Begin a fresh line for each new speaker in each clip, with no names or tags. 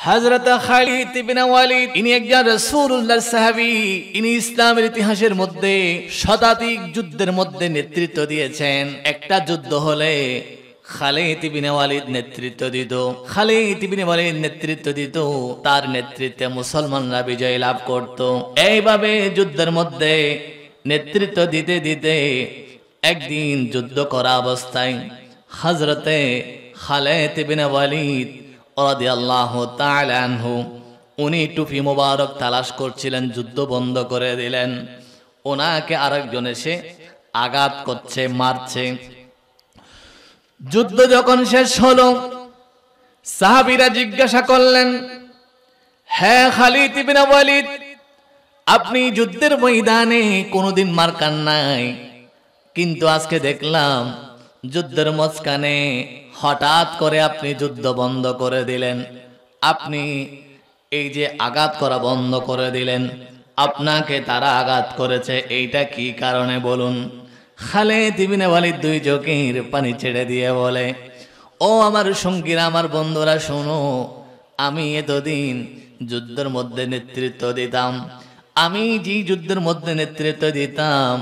হযরত খালিদ ইবনে ওয়ালিদ ইনি একজন রাসূলুল্লাহর সাহাবী। ইনি ইসলামের ইতিহাসের মধ্যে শতাধিক যুদ্ধের মধ্যে নেতৃত্ব দিয়েছেন। একটা যুদ্ধ হলে খালিদ ইবনে ওয়ালিদ নেতৃত্ব দিত। খালিদ ইবনে ওয়ালিদ নেতৃত্ব দিত, তার নেতৃত্বে মুসলমানরা বিজয় লাভ করত। এইভাবে যুদ্ধের মধ্যে নেতৃত্ব দিতে দিতে একদিন যুদ্ধ করা অবস্থায় হযরতে খালিদ ইবনে ওয়ালিদ রাদিয়াল্লাহু তাআলা আনহু উনি টুপি মোবারক তালাশ করছিলেন, যুদ্ধ বন্ধ করে দিলেন। ওনাকে আরেকজন এসে আঘাত করছে, মারছে। যুদ্ধ যখন শেষ হলো, সাহাবীরা জিজ্ঞাসা করলেন, হে খালিদ ইবনে ওয়ালিদ, আপনি যুদ্ধের ময়দানে কোনোদিন মার খান নাই, কিন্তু আজকে দেখলাম যুদ্ধের মাঝখানে হঠাৎ করে আপনি যুদ্ধ বন্ধ করে দিলেন। আপনি এই যে আঘাত করা বন্ধ করে দিলেন, আপনাকে তারা আঘাত করেছে, এইটা কি কারণে বলুন? খালিদ ইবনে ওয়ালিদ দুই চোখের পানি ছেড়ে দিয়ে বলে, ও আমার সঙ্গীরা, আমার বন্ধুরা, শোনো, আমি এতদিন যুদ্ধের মধ্যে নেতৃত্ব দিতাম। আমি যে যুদ্ধের মধ্যে নেতৃত্ব দিতাম,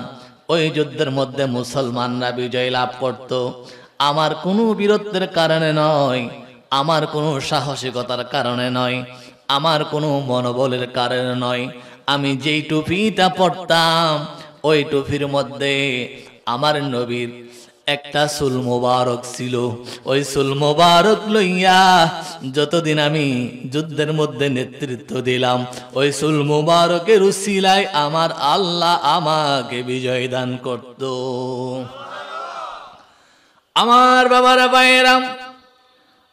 ওই যুদ্ধের মধ্যে মুসলমানরা বিজয় লাভ করত। আমার কোনো বীরত্বের কারণে নয়, আমার কোনো সাহসিকতার কারণে নয়, আমার কোনো মনোবলের কারণে নয়। আমি যেই টুপিটা পরতাম, ওই টুপির মধ্যে আমার নবীর একটা চুল মোবারক ছিল। ওই চুল মোবারক লইয়া যতদিন আমি যুদ্ধের মধ্যে নেতৃত্ব দিলাম, ওই চুল মোবারকের উসিলায় আমার আল্লাহ আমাকে বিজয় দান করত। আমার বাবারা, ভাইয়েরা,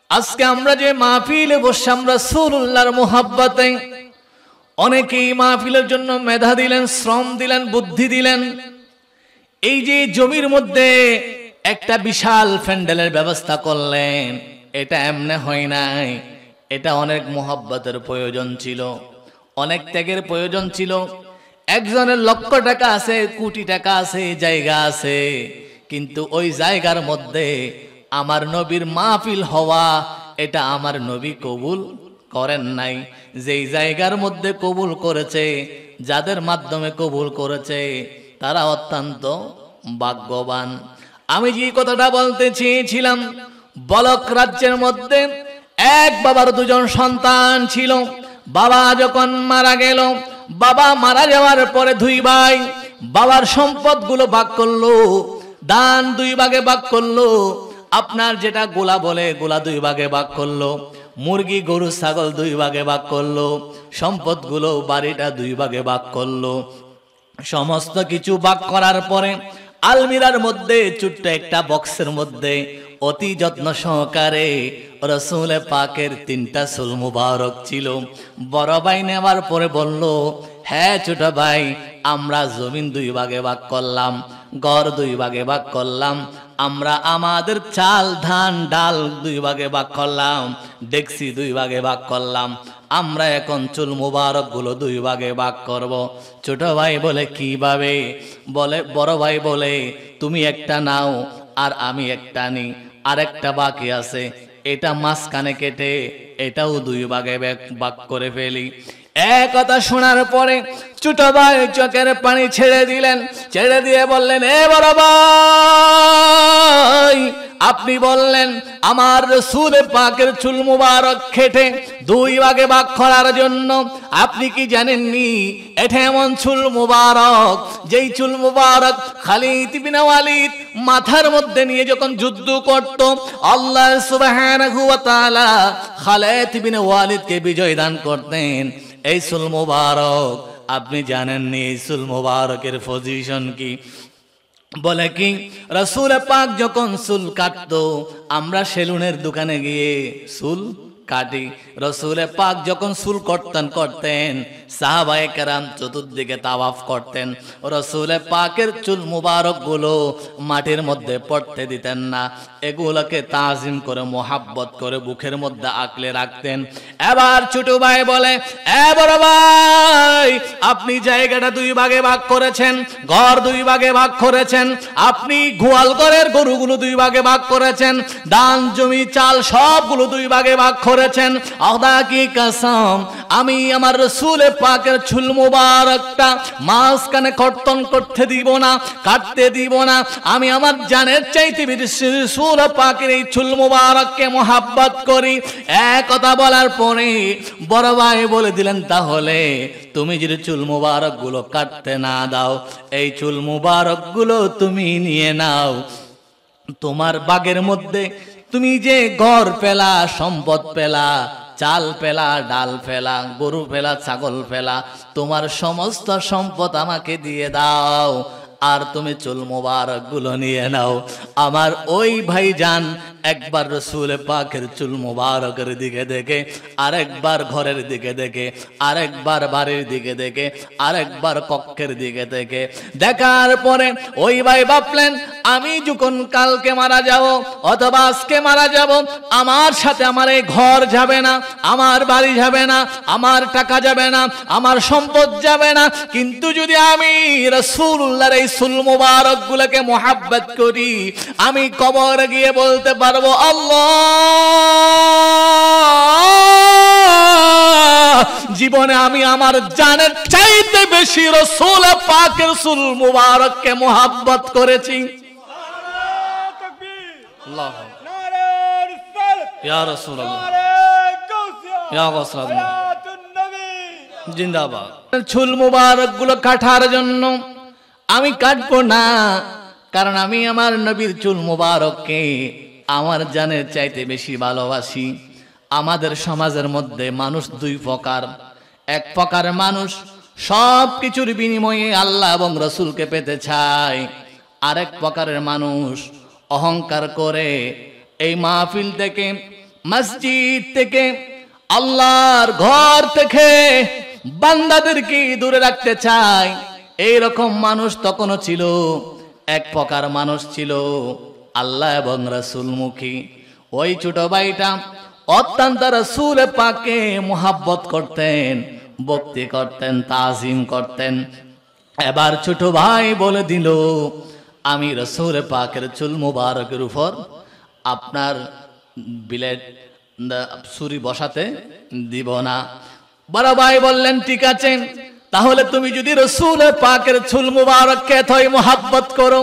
আজকে আমরা যে মাহফিলে বসলাম রাসূলুল্লাহর মুহাব্বতে, অনেকেই মাহফিলের জন্য মেধা দিলেন, শ্রম দিলেন, বুদ্ধি দিলেন। এই যে জমির মধ্যে একটা বিশাল প্যান্ডেলের ব্যবস্থা করলেন, এটা এমনি হয় নাই, এটা অনেক মুহাব্বতের প্রয়োজন ছিল, অনেক ত্যাগের প্রয়োজন ছিল। একজনের লক্ষ টাকা আছে, কোটি টাকা আছে, জায়গা আছে, কিন্তু ওই জায়গার মধ্যে আমার নবীর মাহফিল হওয়া, এটা আমার নবী কবুল করেন নাই। যেই জায়গার মধ্যে কবুল করেছে, যাদের মাধ্যমে কবুল করেছে, তারা অত্যন্ত ভাগ্যবান। আমি যে কথাটা বলতে চেয়েছিলাম, বলক রাজ্যের মধ্যে এক বাবার দুজন সন্তান ছিল। বাবা যখন মারা গেল, বাবা মারা যাওয়ার পরে দুই ভাই বাবার সম্পদগুলো ভাগ করলো, দান দুই ভাগে ভাগ করলো। আপনার যেটা গোলা বলে, গোলা দুই ভাগে ভাগ করলো, মুরগি গরু ছাগল দুই ভাগে ভাগ করলো, সম্পদগুলো বাড়িটা দুই ভাগে ভাগ করলো। সমস্ত কিছু ভাগ করার পরে আলমিরার মধ্যে ছোট্ট একটা বক্সের মধ্যে অতি যত্ন সহকারে রাসূল পাকের 3টা চুল মুবারক ছিল। বড় ভাই নেওয়ার পরে বলল, হ্যাঁ ছোট ভাই, আমরা জমিন দুই ভাগে ভাগ করলাম, ঘর দুই ভাগে ভাগ করলাম, আমরা আমাদের চাল ধান ডাল দুই ভাগে ভাগ করলাম, ডেকসি দুই ভাগে ভাগ করলাম, আমরা এখন চুল মুবারক গুলো দুই ভাগে ভাগ করব। ছোট ভাই বলে, কিভাবে? বলে, বড় ভাই বলে, তুমি একটা নাও আর আমি একটা নিই, আর একটা বাকি আছে, এটা মাঝখানে কেটে এটাও দুই ভাগে ভাগ করে ফেলি। এক কথা শোনার পরে ছোট ভাই চোখের পানি ছেড়ে দিলেন, ছেড়ে দিয়ে বললেন, এ বড় ভাই, আপনি বললেন আমার রাসূল পাকের চুল মুবারক কেটে দুই ভাগে ভাগ করার জন্য, আপনি কি জানেননি এটা এমন চুল মুবারক, যেই চুল মুবারক খালিদ ইবনে ওয়ালিদ মাথার মধ্যে নিয়ে যখন যুদ্ধ করত, আল্লাহ সুবহানাহু ওয়া তাআলা খালিদ ইবনে ওয়ালিদকে বিজয় দান করতেন। এই চুল মুবারক আপনি জানেননি এই চুল মুবারকের পজিশন কি? বলে কি, রাসূল পাক যখন চুল কাটতো, আমরা সেলুনের দোকানে গিয়ে চুল কাটি, রাসূল পাক যখন চুল করতেন সাহাবায়ে কেরাম চতুর্দিকে তাওয়াফ করতেন, রাসূল পাকের চুল মুবারক গুলো মাটির মধ্যে পড়তে দিতেন না, এগুলোকে তাজিম করে মোহাব্বত করে বুকের মধ্যে আঁকলে রাখতেন। এবার ছোট ভাই বলে, এ বড় ভাই, আপনি জায়গাটা দুই ভাগে ভাগ করেছেন, ঘর দুই ভাগে ভাগ করেছেন, আপনি গোয়াল ঘরের গরুগুলো দুই ভাগে ভাগ করেছেন, ধান জমি চাল সবগুলো দুই ভাগে ভাগ করেছেন। খোদা কি কসম, আমি আমার রাসূল পাকের চুল মুবারকটা মাঝখানে কর্তন করতে দিব না, কাটতে দিব না। আমি আমার জানের চাইতে বেশি রাসূল পাকের এই চুল মুবারককে মোহাব্বত করি। এক কথা বলার পরে বড় ভাই বলে দিলেন, তাহলে তুমি যদি চুল মুবারক গুলো কাটতে না দাও, এই চুল মুবারক গুলো তুমি নিয়ে নাও। তোমার বাগের মধ্যে তুমি যে ঘর পেলা, সম্পদ পেলা, চাল পেলা, ডাল পেলা, গরু পেলা, ছাগল পেলা, তোমার সমস্ত সম্পদ আমাকে দিয়ে দাও, আর তুমি চুল মুবারক গুলো নিয়ে নাও। আমার ওই ভাইজান একবার রাসূল পাকের চুল মুবারকের দিকে দেখে, আরেকবার ঘরের দিকে দেখে, আরেকবার বাড়ির দিকে দেখে, আরেকবার কক্ষের দিকে দেখে, দেখার পরে ওই ভাই ভাবলেন, আমি যখন কালকে মারা যাব অথবা আজকে মারা যাব, আমার সাথে আমার এই ঘর যাবে না, আমার বাড়ি যাবে না, আমার টাকা যাবে না, আমার সম্পদ যাবে না, কিন্তু যদি আমি রাসূলুল্লাহর এই চুল মুবারক গুলোকে মোহাব্বত করি, আমি কবরে গিয়ে বলতে পারবো, আল্লাহ, জীবনে আমি আমার জানের চাইতে বেশি রাসূল পাকের চুল মুবারককে মোহাব্বত করেছি। আল্লাহ, ইয়া রাসূলুল্লাহ, ইয়া রাসূলুল্লাহ, জিন্দাবাদ। চুল মুবারক গুলো কাটার জন্য আমি কাটবো না, কারণ আমি আমার নবীর চুল মুবারককে আমার জানের চাইতে বেশি ভালোবাসি। আমাদের সমাজের মধ্যে মানুষ দুই প্রকার। এক প্রকার মানুষ সব কিছুর বিনিময়ে আল্লাহ এবং রাসূলকে পেতে চায়, আরেক প্রকারের মানুষ অহংকার করে এই মাহফিল থেকে, মসজিদ থেকে, আল্লাহর ঘর থেকে বান্দাদেরকে দূরে রাখতে চায়। এইরকম মানুষ তখনও ছিল। এক প্রকার মানুষ ছিল আল্লাহ এবং রাসূলমুখী। ওই ছোট ভাইটা অত্যন্ত রাসূল পাককে মোহাব্বত করতেন, ভক্তি করতেন, তাজিম করতেন। এবার ছোট ভাই বলে দিল, আমি রাসূল পাকের চুল মুবারকের উপর আপনার বিলেট ছুরি বসাতে দিব না। বড় ভাই বললেন, ঠিক আছে, তাহলে তুমি যদি রাসূল পাকের চুল মুবারককে এতই মোহাব্বত করো,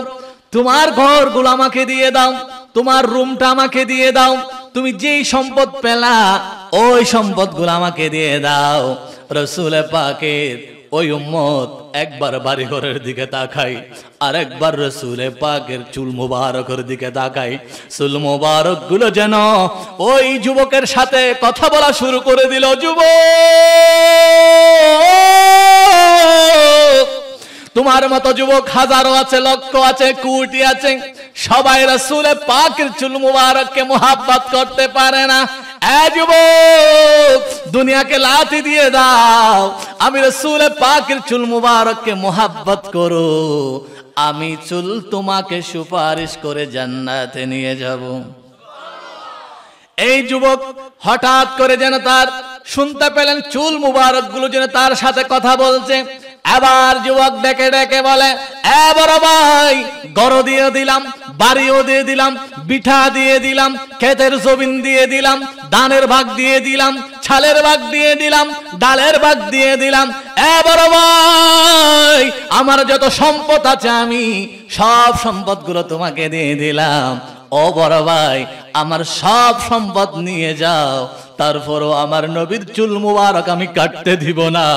তোমার ঘরগুলো আমাকে দিয়ে দাও, তোমার রুমটা আমাকে দিয়ে দাও, তুমি যেই সম্পদ পেলা ওই সম্পদগুলো আমাকে দিয়ে দাও। রাসূল পাকের ওই উম্মত একবার বাড়ি ঘরের দিকে তাকাই, আর একবার রাসূল পাকের চুল মুবারকের দিকে তাকাই। চুল মুবারক গুলো যেন ওই যুবকের সাথে কথা বলা শুরু করে দিল। যুবক, তোমার মতো যুবক হাজারো আছে, লক্ষ আছে, কোটি আছে, সবাই রাসূল পাকের চুল মুবারককে মোহাব্বত করতে পারে না। এ যুবক, দুনিয়াকে লাথি দিয়ে দাও, আমি রাসূল পাকের চুল মুবারককে মোহাব্বত করো, আমি চুল তোমাকে সুপারিশ করে জান্নাতে নিয়ে যাব। এই যুবক হঠাৎ করে যেন তার শুনতে পেলেন চুল মুবারক গুলো যেন তার সাথে কথা বলছে। এবার যুবক ডেকে ডেকে বলে, এ বড় ভাই, গরু দিয়ে দিলাম, বাড়িও দিয়ে দিলাম, বিঠা দিয়ে দিলাম, ক্ষেতের জমিন দিয়ে দিলাম, ধানের ভাগ দিয়ে দিলাম, ছালের ভাগ দিয়ে দিলাম, ডালের ভাগ দিয়ে দিলাম। এ বড় ভাই, আমার যত সম্পদ আছে আমি সব সম্পদগুলো তোমাকে দিয়ে দিলাম। ও বড় ভাই, আমার সব সম্পদ নিয়ে যাও, তারপরও আমার নবীর চুল মুবারক আমি কাটতে দিব না,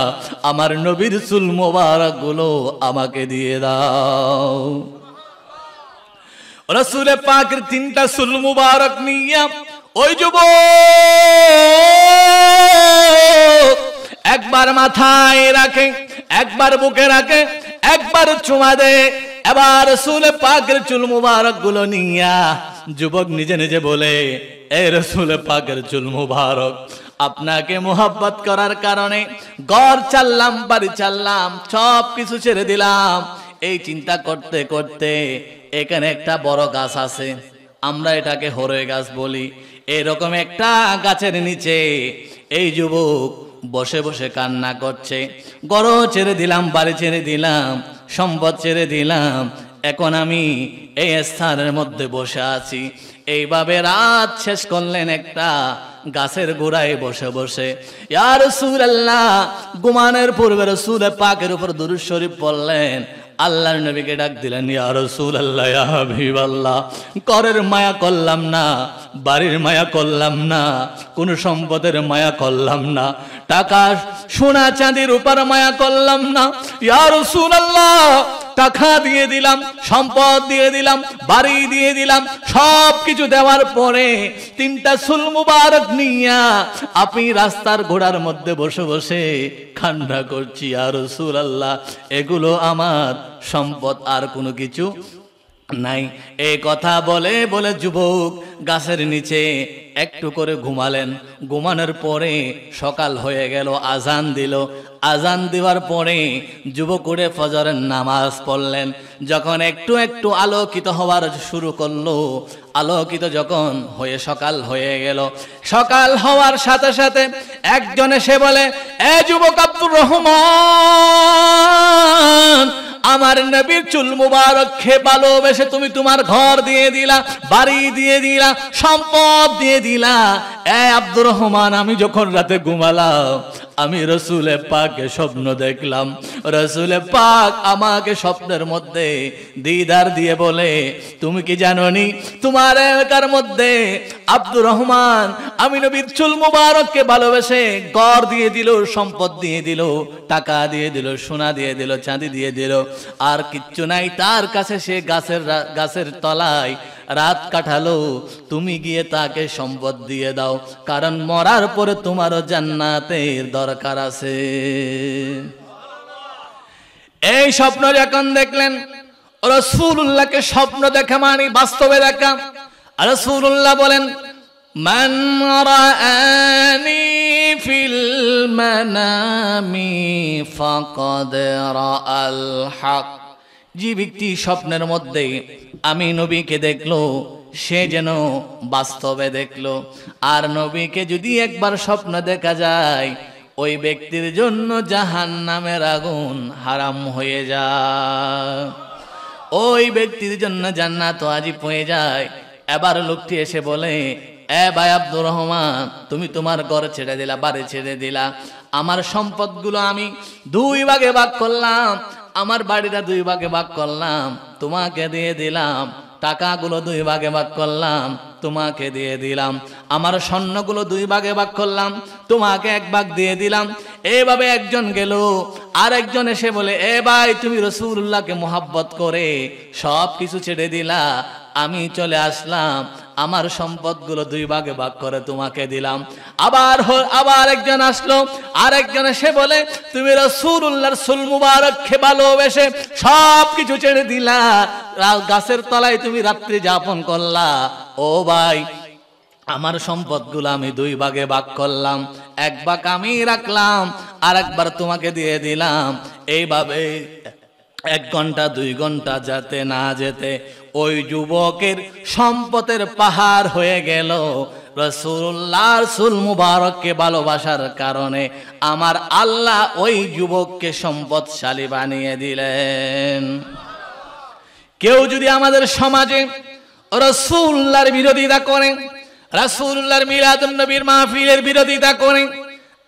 আমার নবীর চুল মুবারক গুলো আমাকে দিয়ে দাও। রাসূল পাকের তিনটা চুল মুবারক নিয়ে ওই যুবক একবার মাথায় রাখে, একবার বুকে রাখে, একবার চুমা দেয়। এবার রাসূল পাকের চুল মুবারক গুলো নিয়া যুবক নিজে নিজে বলে, এ রাসূল পাকের চুল মুবারক, আপনাকে মোহাব্বত করার কারণে ঘর চাললাম, বাড়ি চাললাম, সব কিছু ছেড়ে দিলাম। এই চিন্তা করতে করতে এখানে একটা বড় গাছ আছে, আমরা এটাকে হরই গাছ বলি। এরকম একটা গাছের নিচে এই যুবক বসে বসে কান্না করছে। ঘর ছেড়ে দিলাম, বাড়ি ছেড়ে দিলাম, সম্পদ ছেড়ে দিলাম, এখন আমি এই স্থানের মধ্যে বসে আছি। এইভাবে রাত শেষ করলেন একটা গাছের গোড়ায় বসে বসে। ইয়া রাসূলুল্লাহ, ঘুমানোর পূর্বে রাসূল পাকের উপর দুরূদ শরীফ পড়লেন। আল্লাহর নবীকে ডাক দিলেন, ইয়া রাসূলুল্লাহ, ইয়া হাবিবাল্লাহ, ঘরের মায়া করলাম না, বাড়ির মায়া করলাম না, কোন সম্পদের মায়া করলাম না, টাকা সোনা চাঁদির উপর মায়া করলাম না। ইয়া রাসূলুল্লাহ, টাকা দিয়ে দিলাম, সম্পদ দিয়ে দিলাম, বাড়ি দিয়ে দিলাম, সব কিছু দেওয়ার পরে তিনটা চুল মুবারক নিয়া আপনি রাস্তার ঘোড়ার মধ্যে বসে বসে কান্না করছি। ইয়া রাসূলুল্লাহ, এগুলো আমার সম্পদ, আর কোনো কিছু নাই। এই কথা বলে বলে যুবক গাছের নিচে একটু করে ঘুমালেন। ঘুমানোর পরে সকাল হয়ে গেল, আজান দিল। আজান দেওয়ার পরে যুবক উঠে ফজরের নামাজ পড়লেন। যখন একটু একটু আলোকিত হওয়ার শুরু করলো, আলোকিত যখন হয়ে সকাল হয়ে গেল, সকাল হওয়ার সাথে সাথে একজন এসে বলে, এ যুবক আব্দুর রহমান, আমার নবীর চুল মুবারক খেয়ে ভালোবেসে তুমি তোমার ঘর দিয়ে দিলা, বাড়ি দিয়ে দিলা, সম্পদ দিয়ে দিলা। এ আব্দুর রহমান, আমি যখন রাতে ঘুমালাম আমি রসুলে পাকে স্বপ্ন দেখলাম। রসুলে পাক আমাকে স্বপ্নের মধ্যে দিদার দিয়ে বলে, তুমি কি জানোনি তোমার এলাকার মধ্যে আব্দুর রহমান আমি নবীর চুল মুবারককে ভালোবেসে ঘর দিয়ে দিল, সম্পদ দিয়ে দিল, টাকা দিয়ে দিল, সোনা দিয়ে দিল, চাঁদি দিয়ে দিল, আর কিচ্ছু নাই তার কাছে। সে গাছের তলায় রাত কাটালো। তুমি গিয়ে তাকে সম্পদ দিয়ে দাও, কারণ মরার পরে তোমারও জান্নাতের দরকার আছে। এই স্বপ্ন যখন দেখলেন, রাসূলুল্লাহকে স্বপ্ন দেখা মানে বাস্তবে দেখা। রাসূলুল্লাহ বলেন, মান রাআনি ফিল মানামি ফাকাদ রাআল হক। যে ব্যক্তি স্বপ্নের মধ্যে আমি নবীকে দেখলো, সে যেন বাস্তবে দেখলো। আর নবীকে যদি একবার স্বপ্ন দেখা যায়, ওই ব্যক্তির জন্য জাহান্নামের আগুন হারাম হয়ে যায়, ওই ব্যক্তির জন্য জান্নাত ওয়াজিব হয়ে যায়। এবার লোকটি এসে বলে, এ ভাই আব্দুর রহমান, তুমি তোমার ঘর ছেড়ে দিলা, বাড়ি ছেড়ে দিলা, আমার সম্পদগুলো আমি 2 ভাগে ভাগ করলাম, আমার বাড়িটা 2 ভাগে ভাগ করলাম, তোমাকে দিয়ে দিলাম, টাকাগুলো 2 ভাগে ভাগ করলাম, তোমাকে দিয়ে দিলাম, আমার স্বর্ণগুলো 2 ভাগে ভাগ করলাম, তোমাকে 1 ভাগ দিয়ে দিলাম। এইভাবে একজন গেল, আর একজন এসে বলে, এ ভাই, তুমি রাসূলুল্লাহকে মোহাব্বত করে সব কিছু ছেড়ে দিলা, আমি চলে আসলাম, আমার সম্পদগুলো 2 ভাগে ভাগ করে তোমাকে দিলাম। আবার একজন আসলো, আর একজন এসে বলে, তুমি রাসূলুল্লাহর চুল মুবারককে ভালোবেসে সব কিছু ছেড়ে দিলা, গাছের তলায় তুমি রাত্রি যাপন করলা। ও ভাই, আমার সম্পদগুলো আমি 2 ভাগে ভাগ করলাম, 1 ভাগ আমি রাখলাম, আর 1 বার তোমাকে দিয়ে দিলাম। এইভাবে 1 ঘন্টা 2 ঘন্টা যেতে না যেতে ওই যুবকের সম্পদের পাহাড় হয়ে গেল। রাসূলুল্লাহর চুল মুবারককে ভালোবাসার কারণে আমার আল্লাহ ওই যুবককে সম্পদশালী বানিয়ে দিলেন। কেউ যদি আমাদের সমাজে রাসূলুল্লাহর বিরোধিতা করে, রাসূলুল্লাহর মিলাদুন নবীর মাহফিলের বিরোধিতা করে,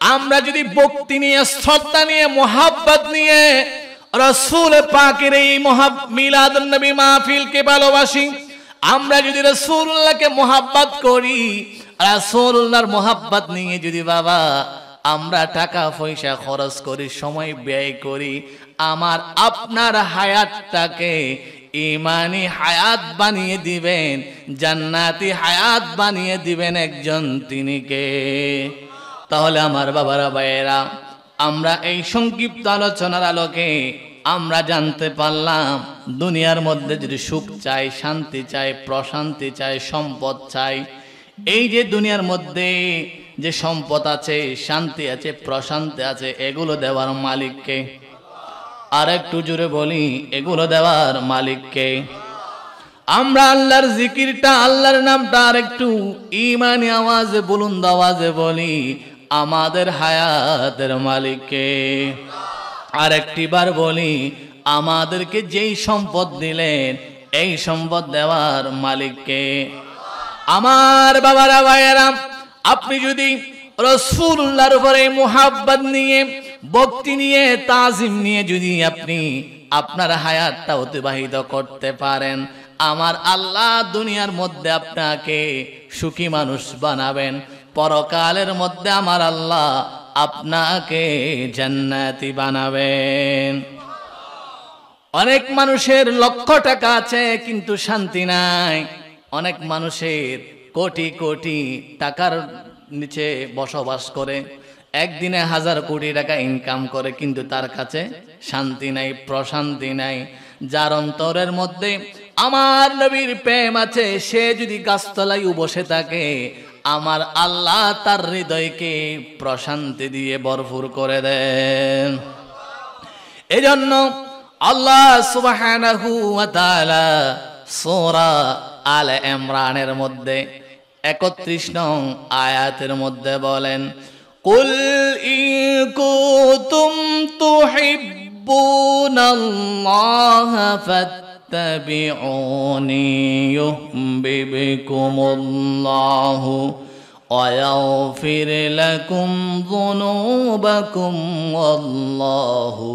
আমরা যদি ভক্তি নিয়ে, শ্রদ্ধা নিয়ে, মোহাব্বত নিয়ে রাসূল পাকের এই মিলাদুন নবী মাহফিলকে ভালোবাসি, আমরা যদি রাসূলুল্লাহকে মোহাব্বত করি, রাসূলুল্লাহর মোহাব্বত নিয়ে যদি বাবা আমরা টাকা পয়সা খরচ করি, সময় ব্যয় করি, আমার আপনার হায়াতটাকে ইমানি হায়াত বানিয়ে দিবেন, জান্নাতি হায়াত বানিয়ে দিবেন একজন, তিনি কে? তাহলে আমার বাবারা, ভাইয়েরা, আমরা এই সংক্ষিপ্ত আলোচনার আলোকে আমরা জানতে পারলাম, দুনিয়ার মধ্যে যদি সুখ চাই, শান্তি চাই, প্রশান্তি চাই, সম্পদ চাই, এই যে দুনিয়ার মধ্যে যে সম্পদ আছে, শান্তি আছে, প্রশান্তি আছে, এগুলো দেওয়ার মালিককে? আর একটু জোরে বলি, এগুলো দেওয়ার মালিককে? আমরা আল্লাহর জিকিরটা, আল্লাহর নামটা আর একটু ঈমানি আওয়াজে, বুলন্দ আওয়াজে বলি, আমাদের হায়াতের মালিককে। আর একটিবার বলি, আমাদেরকে যেই সম্পদ দিলেন এই সম্পদ দেওয়ার মালিককে। আমার বাবারা, ভাইয়েরা, আপনি যদি রাসূলুল্লাহর উপরে মুহাব্বত নিয়ে, ভক্তি নিয়ে, তাজিম নিয়ে যদি আপনি আপনার হায়াতটা অতিবাহিত করতে পারেন, আমার আল্লাহ দুনিয়ার মধ্যে আপনাকে সুখী মানুষ বানাবেন, পরকালের মধ্যে আমার আল্লাহ আপনাকে জান্নাতি বানাবেন। অনেক মানুষের লক্ষ টাকা আছে কিন্তু শান্তি নাই। অনেক মানুষের কোটি কোটি টাকার নিচে বসবাস করে, একদিনে 1000 কোটি টাকা ইনকাম করে, কিন্তু তার কাছে শান্তি নাই, প্রশান্তি নাই। যার অন্তরের মধ্যে আমার নবীর প্রেম আছে, সে যদি গাছতলায় বসে থাকে, আমার আল্লাহ তার হৃদয়কে প্রশান্তি দিয়ে ভরপুর করে দেন। এজন্য আল্লাহ সুবহানাহু ওয়া তাআলা সূরা আলে ইমরানের মধ্যে 31 নং আয়াতের মধ্যে বলেন, কুল ইন কুনতুম তুহিব্বুনাল্লাহা ফাত্তাবিউনি ইউহিব্বুকুমুল্লাহু ওয়া ইয়াগফির লাকুম যুনুবাকুম ওয়াল্লাহু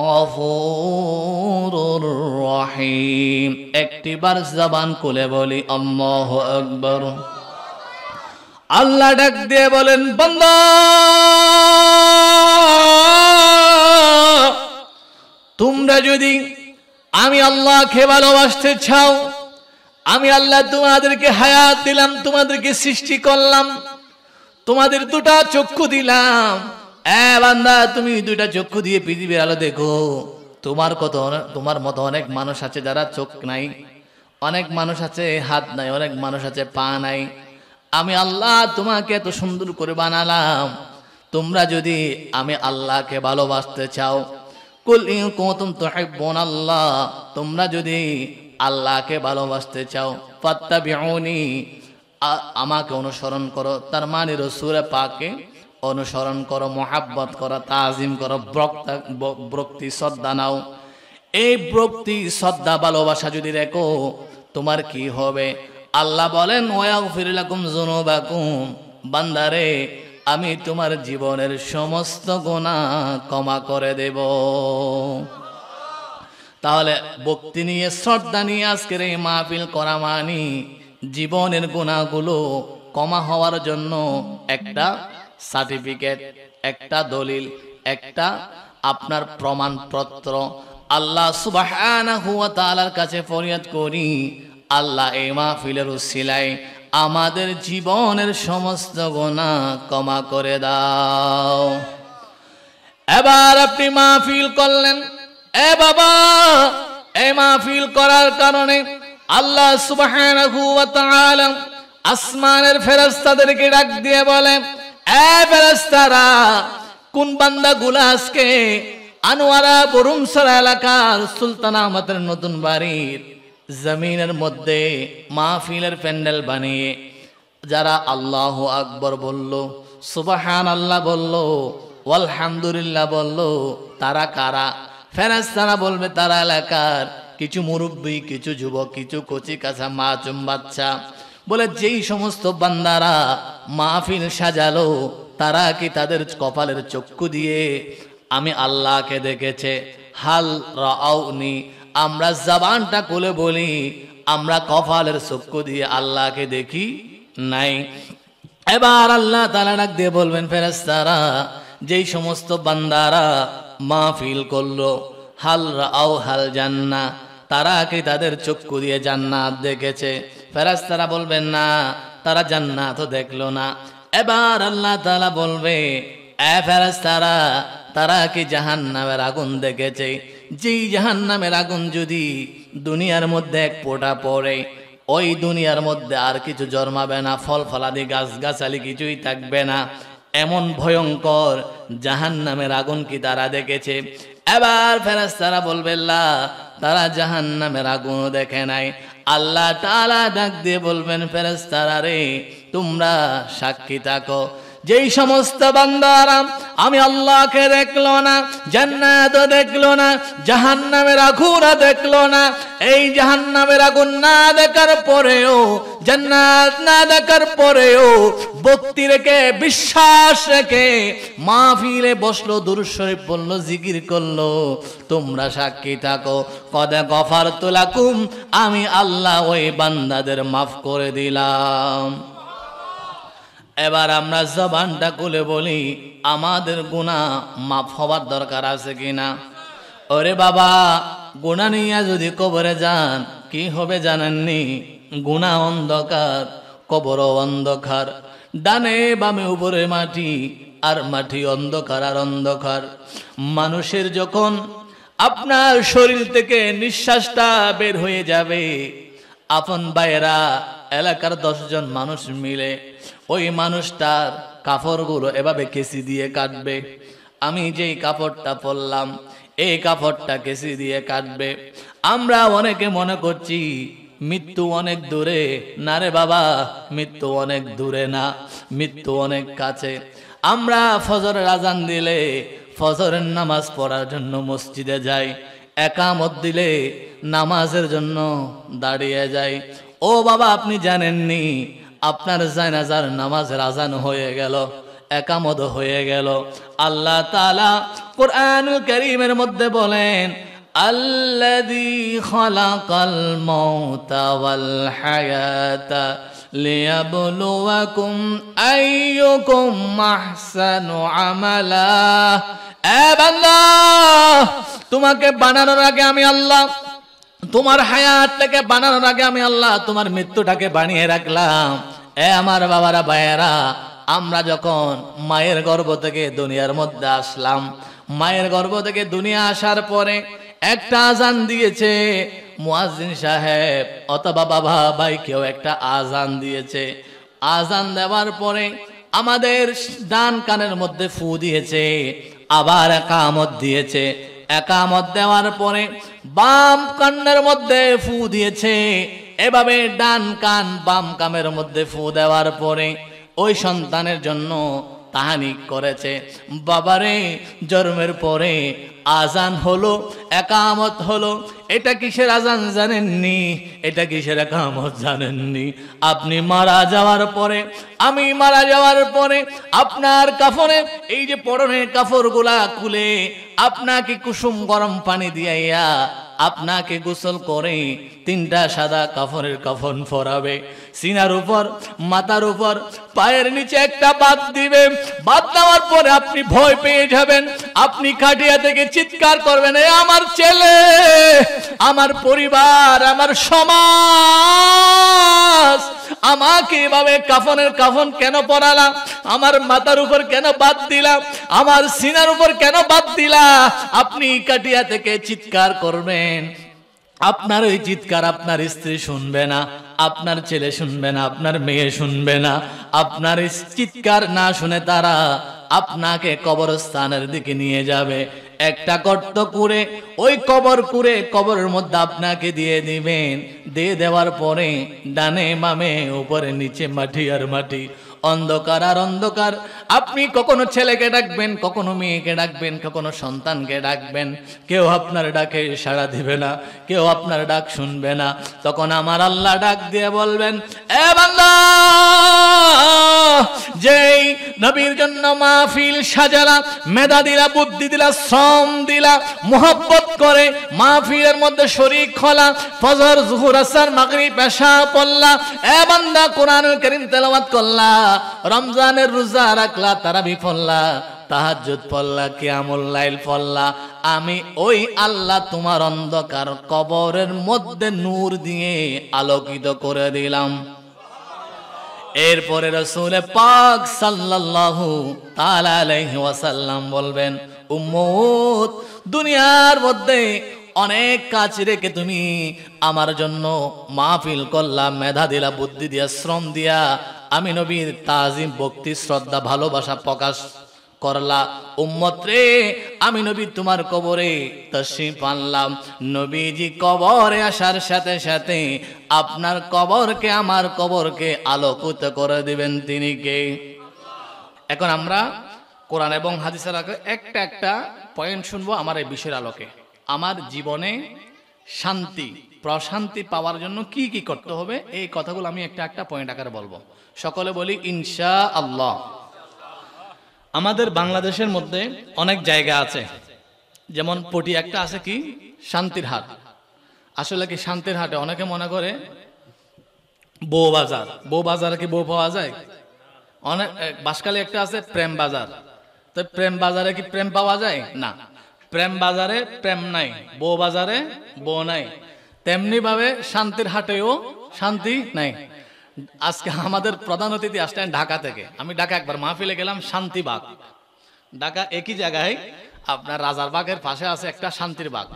গফুরুর রহিম। একটিবার জবান খুলে বলি আল্লাহু আকবার। আল্লাহ ডাক দিয়ে বলেন, বান্দা, তোমরা যদি আমি আল্লাহকে ভালোবাসতে চাও, আমি আল্লাহ তোমাদেরকে হায়াত দিলাম, তোমাদেরকে সৃষ্টি করলাম, তোমাদের দুটা চক্ষু দিলাম। বান্দা, তুমি দুইটা চক্ষু দিয়ে পৃথিবীর আলো দেখো। তোমার মতো অনেক মানুষ আছে যারা চোখ নাই, অনেক মানুষ আছে হাত নাই, অনেক মানুষ আছে পা নাই। আমি আল্লাহ তোমাকে এত সুন্দর করে বানালাম। তোমরা যদি আমি আল্লাহকে ভালোবাসতে চাও, কুল ইন কুনতুম তুহিব্বুনাল্লাহ, তোমরা যদি আল্লাহকে ভালোবাসতে চাও, ফাত্তাবিউনি, আমাকে অনুসরণ করো। তার মানে রাসূলে পাকে অনুসরণ করো, মুহাব্বত করো, তাজিম করো, ভক্তি শ্রদ্ধা নাও। এই ভক্তি শ্রদ্ধা ভালোবাসা যদি রেখো, তোমার কি হবে? আল্লাহ বলেন, ওয়াগফির লাকুম যুনুবাকুম, বান্দারে আমি তোমার জীবনের সমস্ত গুনাহ ক্ষমা করে দেব। তাহলে ভক্তি নিয়ে, শ্রদ্ধা নিয়ে আজকের এই মাহফিল করা মানি জীবনের গুনাহগুলো ক্ষমা হওয়ার জন্য একটা সার্টিফিকেট, একটা দলিল, একটা আপনার প্রমাণপত্র। আল্লাহ সুবহানাহু ওয়া তাআলার কাছে ফরিয়াদ করি, আল্লাহ এই মাহফিলের উসিলায় আমাদের জীবনের সমস্ত গুনাহ ক্ষমা করে দাও। এবার আপনি মাহফিল করলেন, এ বাবা, এই মাহফিল করার কারণে আল্লাহ সুবহানাহু ওয়া তাআলা আসমানের ফেরেশতাদেরকে ডাক দিয়ে বলেন, এ ফেরেশতারা, কোন বান্দাগুলো আজকে আনোয়ারা বরুমসরা এলাকার সুলতান আহমদের নতুন বাড়ির জমিনের মধ্যে মাহফিলের প্যান্ডেল বানিয়ে যারা আল্লাহু আকবার বলল, সুবহানাল্লাহ বলল, আলহামদুলিল্লাহ বলল, তারা কারা? ফেরেশতারা বলবে তারা এলাকার কিছু মুরব্বী, কিছু যুবক, কিছু কচি কাঁচা মাসুম বাচ্চা। বলে যেই সমস্ত বান্দারা মাহফিল সাজালো, তারা কি তাদের কপালের চক্ষু দিয়ে আমি আল্লাহকে দেখেছে? হাল রাআউনি, আমরা জবানটা খুলে বলি, আমরা কপালের চক্ষু দিয়ে আল্লাহকে দেখি নাই। এবার আল্লাহ তাআলা ডাক দিয়ে বলবেন, ফেরেশতারা, যেই সমস্ত বান্দারা মাহফিল করলো, হাল রাআউ হাল জান্নাহ, তারা কি তাদের চক্ষু দিয়ে জান্নাত দেখেছে? ফেরেশতারা বলবেন না, তারা জান্নাতও দেখলো না। এবার আল্লাহ তাআলা বলবে, এ ফেরেশতারা, তারা কি জাহান্নামের আগুন দেখেছে? যেই জাহান্নামের আগুন যদি দুনিয়ার মধ্যে এক ফোঁটা পড়ে, ওই দুনিয়ার মধ্যে আর কিছু জন্মাবে না, ফল ফলাদি গাছগাছালি কিছুই থাকবে না। এমন ভয়ঙ্কর জাহান্নামের আগুন কি তারা দেখেছে? এবার ফেরেশতারা বলবে লা, তারা জাহান্নামের আগুন দেখে নাই। আল্লাহ তাআলা ডাক দিয়ে বলবেন, ফেরেশতারা রে, তোমরা সাক্ষী থাকো, যেই সমস্ত বান্দারা আমি আল্লাহকে দেখলো না, জান্নাত দেখলো না, জাহান্নামের আগুন দেখলো না, এই জাহান্নামের আগুন না দেখার পরেও, জান্নাত না দেখার পরেও ভক্তি রেখে বিশ্বাস রেখে মাহফিলে বসলো, দুরূদ শরীফ পড়লো, জিকির করলো, তোমরা সাক্ষী থাকো, কদ গফারতু লাকুম, আমি আল্লাহ ওই বান্দাদের মাফ করে দিলাম। এবার আমরা জবানটা খুলে বলি, আমাদের গুনাহ মাফ হওয়ার দরকার আছে কিনা? ওরে বাবা, গুনাহ নিয়ে যদি কবরে যান কি হবে জানেননি? গুনাহ অন্ধকার, কবরও অন্ধকার, ডানে বামে উপরে মাটি, আর মাটি অন্ধকার আর অন্ধকার। মানুষের যখন আপনার শরীর থেকে নিঃশ্বাসটা বের হয়ে যাবে, আপন ভাইয়েরা এলাকার 10 জন মানুষ মিলে ওই মানুষটার কাপড়গুলো এভাবে কেসি দিয়ে কাটবে। আমি যেই কাপড়টা পরলাম এই কাপড়টা কেসি দিয়ে কাটবে। আমরা অনেকে মনে করছি মৃত্যু অনেক দূরে, না রে বাবা, মৃত্যু অনেক দূরে না, মৃত্যু অনেক কাছে। আমরা ফজরের আজান দিলে ফজরের নামাজ পড়ার জন্য মসজিদে যাই, একামত দিলে নামাজের জন্য দাঁড়িয়ে যাই। ও বাবা, আপনি জানেননি আপনার জানাজার নামাজের আজান হয়ে গেল, একামত হয়ে গেল। আল্লাহ তাআলা কোরআনুল কারীমের মধ্যে বলেন, আল্লাযী খালাকাল মাউতা ওয়াল হায়াতা লিয়াবলুয়াকুম আইয়ুকুম আহসানু আমালা। এ বান্দা, তোমাকে বানানোর আগে আমি আল্লাহ, তোমার হায়াতটাকে বানানোর আগে আমি আল্লাহ তোমার মৃত্যুটাকে বানিয়ে রাখলাম। এ আমার বাবারা ভাইয়েরা, আমরা যখন মায়ের গর্ভ থেকে দুনিয়ার মধ্যে আসলাম, মায়ের গর্ভ থেকে দুনিয়া আসার পরে একটা আজান দিয়েছে মুয়াজ্জিন সাহেব অথবা বাবা ভাই কেউ একটা আজান দিয়েছে। আজান দেওয়ার পরে আমাদের ডান কানের মধ্যে ফু দিয়েছে, আবার একামত দিয়েছে। একামত দেওয়ার পরে বাম কানের মধ্যে ফু দিয়েছে। এভাবে ডান কান বাম কানের মধ্যে ফু দেওয়ার পরে ওই সন্তানের জন্য তাহানিক করেছে। বাবারে, জন্মের পরে আজান হলো, একামত হলো। এটা কিসের আজান জানেননি? এটা কিসের একামত জানেননি? আপনি মারা যাওয়ার পরে, আমি মারা যাওয়ার পরে আপনার কাফনে এই যে পরনের কাপড়গুলা খুলে আপনাকে কুসুম গরম পানি দিয়াইয়া আপনাকে গোসল করে 3টা সাদা কাফনের কাফন পরাবে। সিনার উপর, মাথার উপর, পায়ের নিচে একটা বাত দিবে। বাত দেওয়ার পরে আপনি ভয় পেয়ে যাবেন। আপনি খাটিয়া থেকে চিৎকার করবেন, এ আমার ছেলে, আমার পরিবার, আমার সমাজ আমাকে এভাবে কাফনের কাফন কেন পরালা? আমার মাথার উপর কেন বাত দিলা? আমার সিনার উপর কেন বাত দিলা? আপনি কাটিয়া থেকে চিৎকার করবেন। আপনার ওই চিৎকার আপনার স্ত্রী শুনবে না, আপনার ছেলে শুনবে না, আপনার মেয়ে শুনবে না। আপনার চিৎকার না শুনে তারা আপনাকে কবরস্থানের দিকে নিয়ে যাবে। একটা গর্ত করে ওই কবর করে কবরের মধ্যে আপনাকে দিয়ে দিবেন। দিয়ে দেওয়ার পরে ডানে বামে উপরে নিচে মাটি আর মাটি, অন্ধকার আর অন্ধকার। আপনি কখনো ছেলেকে ডাকবেন, কখনো মেয়েকে ডাকবেন, কখনো সন্তানকে ডাকবেন, কেউ আপনার ডাকে সাড়া দিবে না, কেউ আপনার ডাক শুনবে না। তখন আমার আল্লাহ ডাক দিয়ে বলবেন, এ বান্দা, যেই নবীর জন্য মাহফিল সাজালা, মেধা দিলা, বুদ্ধি দিলা, শ্রম দিলা, মোহব্বত করে মাহফিলের মধ্যে শরীক হলা, ফজর, জোহর, আসর, মাগরিব, এশা পড়লা, এ বান্দা কোরআনুল কারীম তেলাওয়াত করলা, রমজানের রোজা রাখলা, তারাবি পড়লা, তাহাজ্জুদ পড়লা, কিয়ামুল লাইল পড়লা, আমি ওই আল্লাহ তোমার অন্ধকার কবরের মধ্যে নূর দিয়ে আলোকিত করে দিলাম। এরপরে রাসূল পাক সাল্লাল্লাহু তাআলা আলাইহি ওয়াসাল্লাম বলবেন, উম্মত, দুনিয়ার মধ্যে অনেক কাজ রেখে তুমি আমার জন্য মাহফিল করলা, মেধা দিলা, বুদ্ধি দিয়া, শ্রম দিয়া, আমি নবীর তাজিম, ভক্তি, শ্রদ্ধা, ভালোবাসা প্রকাশ করলা। উম্মত রে, আমি নবী তোমার কবরে তাশরীফ আনলাম। নবীজি কবরে আসার সাথে সাথে আপনার কবরকে, আমার কবরকে আলোকিত করে দিবেন তিনি কে? এখন আমরা কোরআন এবং হাদিসের আগে একটা একটা পয়েন্ট শুনবো আমার এই বিষয়ের আলোকে। আমার জীবনে শান্তি, প্রশান্তি পাওয়ার জন্য কি কি করতে হবে, এই কথাগুলো আমি একটা একটা পয়েন্ট আকারে বলবো। সকলে বলি ইনশাআল্লাহ। আমাদের বাংলাদেশের মধ্যে অনেক জায়গা আছে, যেমন পটি একটা আছে কি শান্তির হাট। আসলে কি শান্তির হাটে অনেকে মনে করে বউ বাজার। বউ বাজারে কি বউ পাওয়া যায়? অনেক বাসকালে একটা আছে প্রেম বাজার। তো প্রেম বাজারে কি প্রেম পাওয়া যায়? না, প্রেম বাজারে প্রেম নাই, বউ বাজারে বউ নাই। তেমনি ভাবে শান্তির হাটেও শান্তি নাই। আজকে আমাদের প্রধান অতিথি আসলেন ঢাকা থেকে। আমি ঢাকা একবার মাহফিলে গেলাম, শান্তিবাগ। ঢাকা একই জায়গায় আপনার রাজারবাগের পাশে আছে একটা শান্তির বাগ,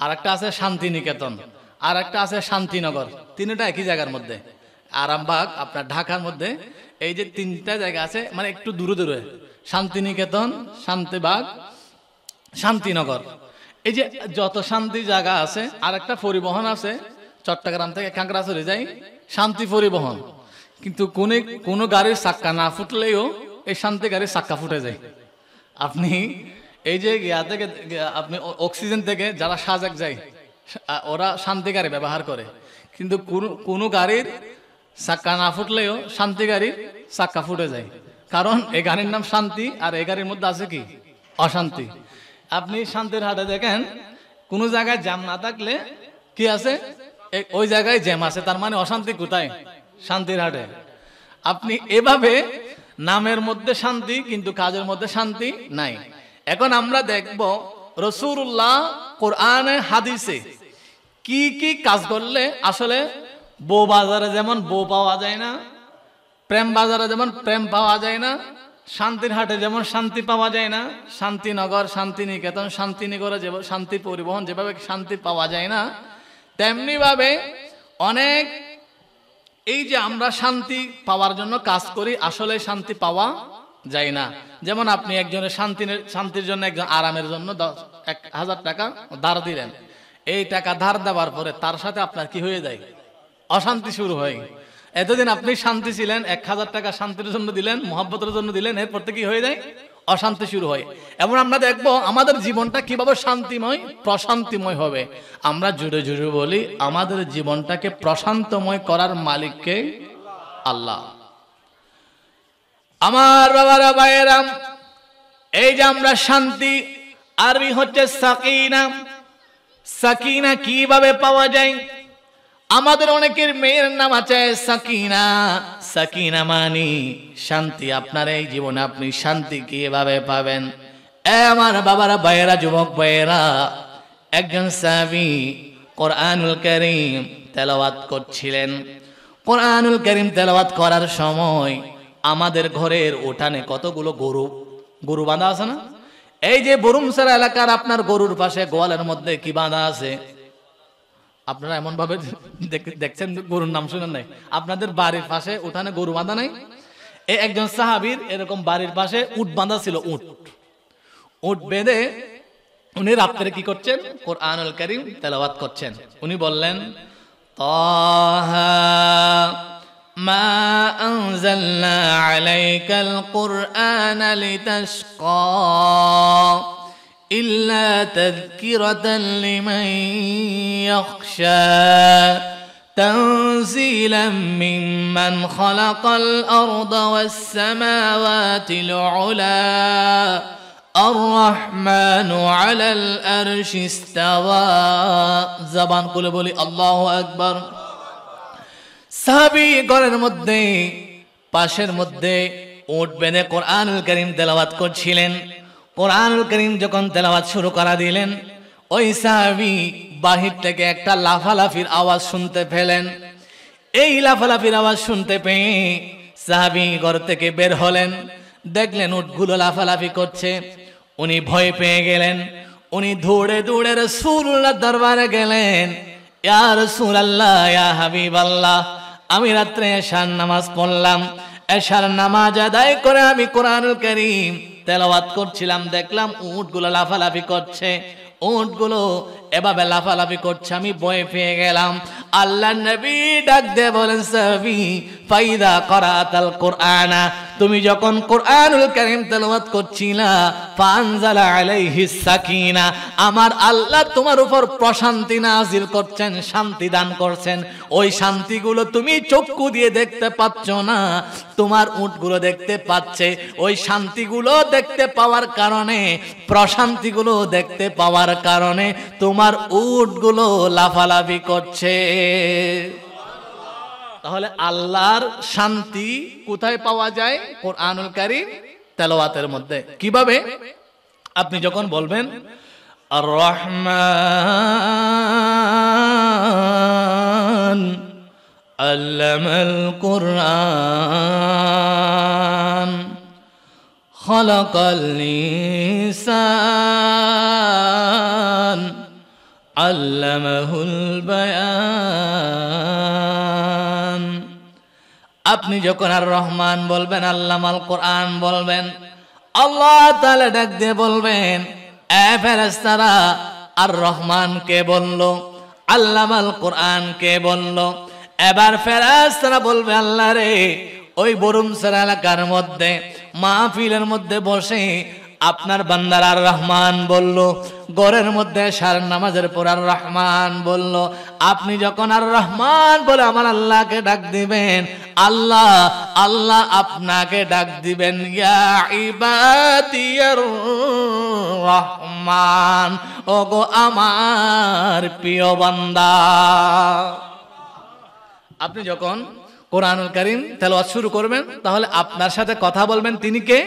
আর একটা আছে শান্তিনিকেতন, আর একটা আছে শান্তিনগর। তিনটা একই জায়গার মধ্যে। আরামবাগ আপনার ঢাকার মধ্যে এই যে তিনটা জায়গা আছে, মানে একটু দূরে দূরে, শান্তিনিকেতন, শান্তিবাগ, শান্তিনগর। এই যে যত শান্তি জায়গা আছে, আর একটা পরিবহন আছে চট্টগ্রাম থেকে খাগড়াছড়ি যায়, শান্তি পরিবহন। কিন্তু কোনো গাড়ির চাক্কা না ফুটলেও এই শান্তি গাড়ির চাক্কা ফুটে যায়। আপনি এই যে ইয়া থেকে আপনি অক্সিজেন থেকে যারা সাজেক যায়, ওরা শান্তি গাড়ি ব্যবহার করে, কিন্তু কোনো গাড়ির চাক্কা না ফুটলেও শান্তি গাড়ির চাক্কা ফুটে যায়। কারণ এই গাড়ির নাম শান্তি, আর এই গাড়ির মধ্যে আছে কি অশান্তি। আপনি শান্তির হাটে দেখেন, কোনো জায়গায় জ্যাম না থাকলে কি আছে, ওই জায়গায় জ্যাম আছে, তার মানে অশান্তি কোথায়? শান্তির হাটে। আপনি এভাবে নামের মধ্যে শান্তি কিন্তু কাজের মধ্যে শান্তি নাই। এখন আমরা দেখব রাসূলুল্লাহ কোরআনে হাদিসে কি কি কাজ করলে আসলে বউ বাজারে যেমন বউ পাওয়া যায় না, প্রেম বাজারে যেমন প্রেম পাওয়া যায় না, শান্তির হাটে যেমন শান্তি পাওয়া যায় না, শান্তিনগর, শান্তিনিকেতন, শান্তিনগরে যেমন শান্তি পরিবহন যেভাবে শান্তি পাওয়া যায় না, তেমনি ভাবে অনেক এই যে আমরা শান্তি পাওয়ার জন্য কাজ করি, আসলে শান্তি পাওয়া যায় না। যেমন আপনি একজনের শান্তির জন্য, একজন আরামের জন্য 1000 টাকা ধার দিলেন। এই টাকা ধার দেওয়ার পরে তার সাথে আপনার কি হয়ে যায়? অশান্তি শুরু হয়। এতদিন আপনি শান্তি ছিলেন, 1000 টাকা শান্তির জন্য দিলেন, মহব্বতের জন্য দিলেন, এরপর থেকে কি হয়ে যায়? অশান্তি শুরু হয়। এবং আমরা দেখবো আমাদের জীবনটা কিভাবে শান্তিময়, প্রশান্তিময় হবে। আমরা জুড়ে জুড়ে বলি, আমাদের জীবনটাকে প্রশান্তময় করার মালিককে আল্লাহ। আমার বাবারা, ভাইয়েরা, এই যে আমরা শান্তি, আরবি হচ্ছে সাকিনা। সাকিনা কিভাবে পাওয়া যায়? আমাদের অনেকের মেয়ের নাম আছে সাকিনা। সাকিনা মানে শান্তি। আপনার এই জীবনে আপনি শান্তি কিভাবে পাবেন? আমার বাবারা, ভাইয়েরা, যুবক ভাইয়েরা, একজন সাহাবী কোরআনুল কারীম তেলাওয়াত করছিলেন। কোরআনুল কারীম তেলাওয়াত করার সময় আমাদের ঘরের উঠানে কতগুলো গরু বাঁধা আছে না? এই যে বরুমসারা এলাকার আপনার গরুর পাশে গোয়ালের মধ্যে কি বাঁধা আছে? আপনারা এমন ভাবে দেখছেন, গরুর নাম শুনেন নাই? আপনাদের বাড়ির পাশে উঠানে গরু বাঁধা নাই? এই একজন সাহাবীর এরকম বাড়ির পাশে উট বাঁধা ছিল। উট বেঁধে উনি রাত্রে কি করছেন? কোরআনুল কারীম তেলাওয়াত করছেন। উনি বললেন, তাহা মা আনজালনা আলাইকাল কুরআনা লিতাশকা ইল্লা তাযকিরাতান লিমান ইয়াখশা তানজিলাম মিম্মান খালাকাল আরদা ওয়াস সামাওয়াতিল উলা আর-রাহমানু আলাল আরশি ইস্তাওয়া। জবান খুলে বলি আল্লাহু আকবার। সাহাবী ঘরের মধ্যে পাশের মধ্যে উট বেঁধে কোরআনুল কারীম তেলাওয়াত করছিলেন। কোরআনুল কারীম যখন তেলাওয়াত শুরু করা দিলেন, ওই সাহাবী বাহির থেকে একটা লাফালাফির আওয়াজ শুনতে পেলেন। এই লাফালাফির আওয়াজ শুনতে পেয়ে সাহাবী ঘর থেকে বের হলেন, দেখলেন উটগুলো লাফালাফি করছে। উনি ভয় পেয়ে গেলেন। উনি দৌড়ে দৌড়ে রাসূলুল্লাহর দরবারে গেলেন। ইয়া রাসূলুল্লাহ, ইয়া হাবিবাল্লাহ, আমি রাত্রে এশার নামাজ পড়লাম, এশার নামাজ আদায় করে আমি কোরআনুল কারীম তেলাওয়াত করছিলাম, দেখলাম উটগুলো লাফালাফি করছে, উটগুলো এভাবে লাফালাফি করছে, আমি ভয় পেয়ে গেলাম। আল্লাহর নবী ডাক দিয়ে বলেন, সাহাবী, ফাইদা করাতাল কোরআনা, তুমি যখন কোরআনুল কারীম তেলাওয়াত করছিলা, ফানজালা আলাইহিস সাকিনা, আমার আল্লাহ তোমার উপর প্রশান্তি নাযিল করছেন, শান্তি দান করছেন। ওই শান্তিগুলো তুমি চক্ষু দিয়ে দেখতে পাচ্ছ না, তোমার উটগুলো দেখতে পাচ্ছে। ওই শান্তিগুলো দেখতে পাওয়ার কারণে, প্রশান্তিগুলো দেখতে পাওয়ার কারণে তোমার উটগুলো লাফালাফি করছে। তাহলে আল্লাহর শান্তি কোথায় পাওয়া যায়? কোরআনুল কারীম তেলাওয়াতের মধ্যে। কিভাবে? আপনি যখন বলবেন আর রহমান আল্লামাল কুরআন খালাকাল ইনসান আল্লামাহুল বায়ান। আপনি যখন আর রহমান বলবেন, আল্লামাল কোরআন বলবেন, আল্লাহ তাআলা ডাক দিয়ে বলবেন, এ ফেরেশতারা, আর রহমান কে বললো, আল্লামাল কোরআন কে বললো? এবার ফেরেশতারা বলবে, আল্লাহ রে, ওই বরুমসরা এলাকার মধ্যে মাহফিলের মধ্যে বসে আপনার বান্দার আর রহমান বলল, ঘরের মধ্যে সার নামাজের পর আর রহমান বলল। আপনি যখন আর রহমান বলে আমার আল্লাহকে ডাক দিবেন, আল্লাহ আল্লাহ আপনাকে ডাক দিবেন, ইয়া ইবাদিয়ার রহমান, ওগো আমার প্রিয় বান্দা। আপনি যখন কোরআনুল কারীম তেলাওয়াত শুরু করবেন, তাহলে আপনার সাথে কথা বলবেন তিনি কে?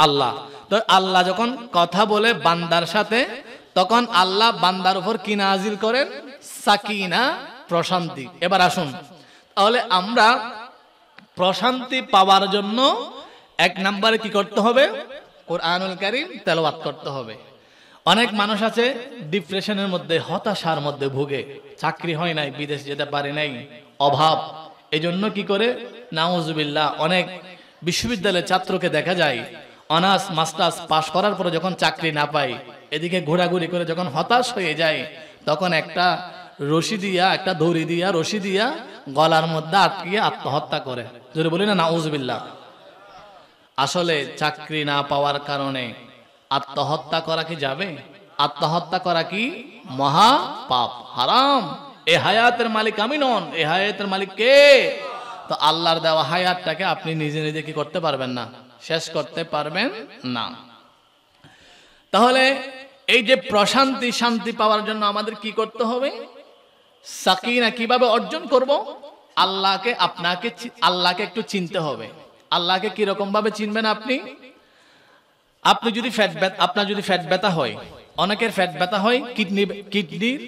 আল্লাহ। তো আল্লাহ যখন কথা বলে বান্দার সাথে, তখন আল্লাহ বান্দার উপর কি নাজিল করেন? সাকিনা, প্রশান্তি। এবার আসুন, তাহলে আমরা প্রশান্তি পাওয়ার জন্য এক নম্বরে কি করতে হবে? কোরআনুল কারীম তেলাওয়াত করতে হবে। অনেক মানুষ আছে ডিপ্রেশনের মধ্যে, হতাশার মধ্যে ভুগে, চাকরি হয় নাই, বিদেশ যেতে পারে নাই, অভাব। এজন্য কি করে? নাউজুবিল্লাহ, অনেক বিশ্ববিদ্যালয়ের ছাত্রকে দেখা যায় অনার্স মাস্টার্স পাশ করার পরে যখন চাকরি না পায়, এদিকে ঘোরাঘুরি করে যখন হতাশ হয়ে যায়, তখন একটা রশি দিয়া, একটা দড়ি দিয়া, রশি দিয়া গলার মধ্যে আটকিয়ে আত্মহত্যা করে। যদি বলি না নাউজুবিল্লাহ। আসলে চাকরি না পাওয়ার কারণে আত্মহত্যা করা কি যাবে? আত্মহত্যা করা কি মহা পাপ, হারাম। এ হায়াতের মালিক আমি নন, এ হায়াতের মালিক কে? তো আল্লাহর দেওয়া হায়াতটাকে আপনি নিজে নিজে কি করতে পারবেন না, শেষ করতে পারবেন না। তাহলে এই যে প্রশান্তি, শান্তি পাওয়ার জন্য আমাদের কি করতে হবে? সাকিনা কিভাবে অর্জন করব? আল্লাহকে, আপনাকে আল্লাহকে একটু চিনতে হবে। আল্লাহকে কিরকম ভাবে চিনবেন আপনি? আপনি যদি আপনার যদি ফ্যাট ব্যথা হয়, অনেকের ফ্যাট ব্যথা হয় কিডনির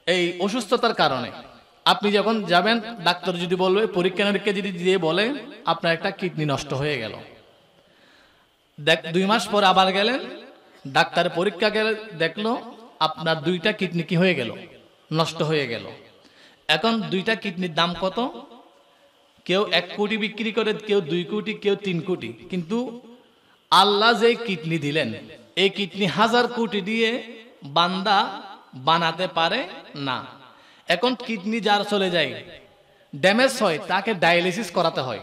এই অসুস্থতার কারণে। আপনি যখন যাবেন, ডাক্তার যদি বলবে, পরীক্ষা নিরীক্ষা যদি দিয়ে বলে আপনার একটা কিডনি নষ্ট হয়ে গেল, 2 মাস পর আবার গেলেন, ডাক্তার পরীক্ষা গেলে দেখলো আপনার 2টা কিডনি কি হয়ে গেল, নষ্ট হয়ে গেল। এখন 2টা কিডনির দাম কত? কেউ 1 কোটি বিক্রি করে, কেউ 2 কোটি, কেউ 3 কোটি। কিন্তু আল্লাহ যে কিডনি দিলেন, এই কিডনি 1000 কোটি দিয়ে বান্দা বানাতে পারে না। এখন কিডনি যার চলে যায়, ড্যামেজ হয়, তাকে ডায়ালিসিস করাতে হয়।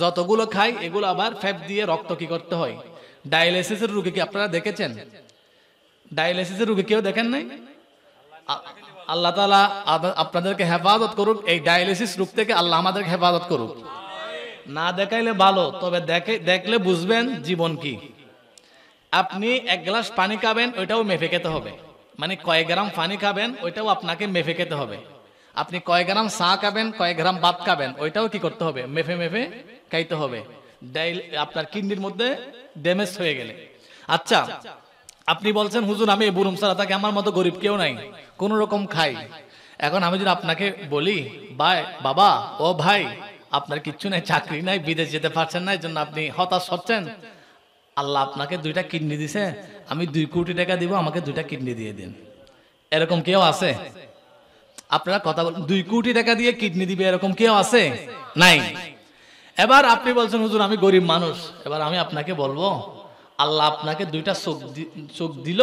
যতগুলো খায় এগুলো আবার ফ্যাপ দিয়ে রক্ত কি করতে হয়। ডায়ালিসিসের রোগী কি আপনারা দেখেছেন? ডায়ালিসিসের রোগী কেউ দেখেন নাই? আল্লাহ তাআলা আপনাদেরকে হেফাজত করুক, এই ডায়ালিসিস রোগ থেকে আল্লাহ আমাদেরকে হেফাজত করুক। না দেখাইলে ভালো, তবে দেখলে বুঝবেন জীবন কি। আপনি 1 গ্লাস পানি খাবেন, ওইটাও মেপে খেতে হবে। মানে কয় গ্রাম পানি খাবেন, ওইটাও আপনাকে মেপে খেতে হবে। আপনি কয় গ্রাম চা খাবেন, কয় গ্রাম ভাত খাবেন, ওইটাও কি করতে হবে? মেপে মেপে খাইতে হবে। আপনার কিডনির মধ্যে ড্যামেজ হয়ে গেলে। আচ্ছা, আপনি বলছেন হুজুর আমি বুরুম ছাড়া থাকি, আমার মতো গরিব কেউ নাই, কোন রকম খাই। এখন আমি যদি আপনাকে বলি, ভাই বাবা, ও ভাই, আপনার কিচ্ছু নাই, চাকরি নাই, বিদেশ যেতে পারছেন না, এই জন্য আপনি হতাশ হচ্ছেন, আল্লাহ আপনাকে 2টা কিডনি দিছে, আমি 2 কোটি টাকা দিব, আমাকে 2টা কিডনি দিয়ে দিন। এরকম কেউ আছে? আপনারা কথা বল, 2 কোটি টাকা দিয়ে কিডনি দিবে এরকম কেউ আছে? নাই। এবার আপনি বলছেন হুজুর আমি গরিব মানুষ, এবার আমি আপনাকে বলবো আল্লাহ আপনাকে 2টা চোখ দিল,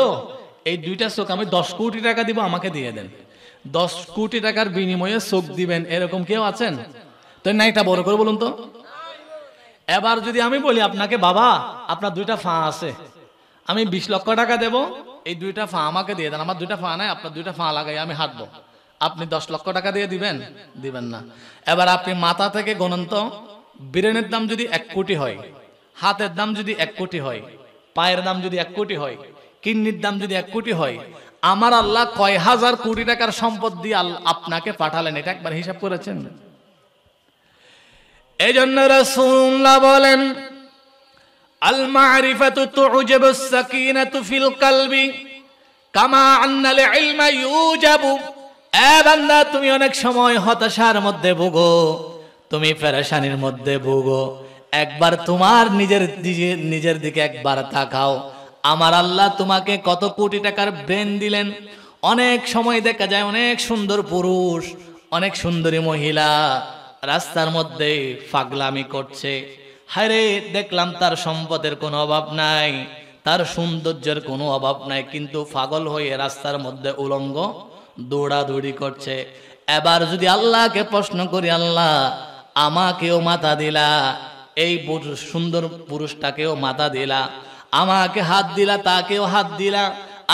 এই 2টা চোখ আমি 10 কোটি টাকা দিব, আমাকে দিয়ে দেন। 10 কোটি টাকার বিনিময়ে চোখ দিবেন এরকম কেউ আছেন? তো না, এটা বড় করে বলুন তো। এবার যদি আমি বলি আপনাকে বাবা আপনার 2টা ফা আছে, আমি 20 লক্ষ টাকা দেব, এই 2টা ফা আমাকে দিয়ে দেন। আমার 2টা ফা নাই, আপনার 2টা ফা লাগাই আমি হাঁটবো, আপনি 10 লক্ষ টাকা দিয়ে দিবেন? দিবেন না। এবার আপনি মাথা থেকে গণন তো, ব্রেনের দাম যদি 1 কোটি হয়, হাতের দাম যদি 1 কোটি হয়, পায়ের দাম যদি 1 কোটি হয়, কিডনির দাম যদি 1 কোটি হয়, আমার আল্লাহ কয় হাজার কোটি টাকার সম্পদ দিয়ে আপনাকে পাঠালেন, এটা একবার হিসাব করেছেন? এই জন্য রাসূলুল্লাহ বলেন আল মারিফাতু তু'জাবুস সাকিনাতু ফিল কলবি কামা আন্নাল ইলমা ইউজাবু। এ বান্দা, তুমি অনেক সময় হতাশার মধ্যে ভোগো, তুমি পেরেশানির মধ্যে ভোগো, একবার তোমার নিজের দিকে একবার তাকাও। আমার আল্লাহ তোমাকে কত কোটি টাকার ব্রেন দিলেন। অনেক সময় দেখা যায় অনেক সুন্দর পুরুষ, অনেক সুন্দরী মহিলা রাস্তার মধ্যে পাগলামি করছে, হায়রে দেখলাম তার সম্পদের কোনো অভাব নাই, তার সৌন্দর্যের কোনো অভাব নাই, কিন্তু পাগল হয়ে রাস্তার মধ্যে উলঙ্গ দৌড়াদৌড়ি করছে। এবার যদি আল্লাহকে প্রশ্ন করি, আল্লাহ আমাকেও মাথা দিলা, এই সুন্দর পুরুষটাকেও মাথা দিলা, আমাকে হাত দিলা তাকেও হাত দিলা,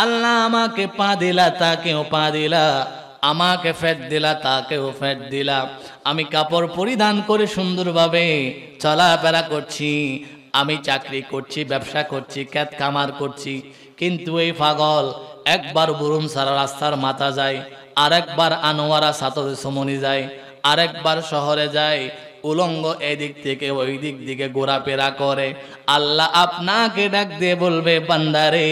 আল্লাহ আমাকে পা দিলা তাকেও পা দিলা, আমাকে ফেট দিলা তাকেও ফেট দিলা, আমি কাপড় পরিধান করে সুন্দরভাবে চলাফেরা করছি, আমি চাকরি করছি, ব্যবসা করছি, ক্ষেত কামার করছি, কিন্তু এই পাগল একবার বরুণ সারা রাস্তার মাথা যায়, আরেকবার আনোয়ারা সাতরে সমনি যায়, আরেকবার শহরে যায়, উলঙ্গ এদিক থেকে ওই দিক দিকে ঘোরাফেরা করে। আল্লাহ আপনাকে ডাক দিয়ে বলবে, বান্দারে,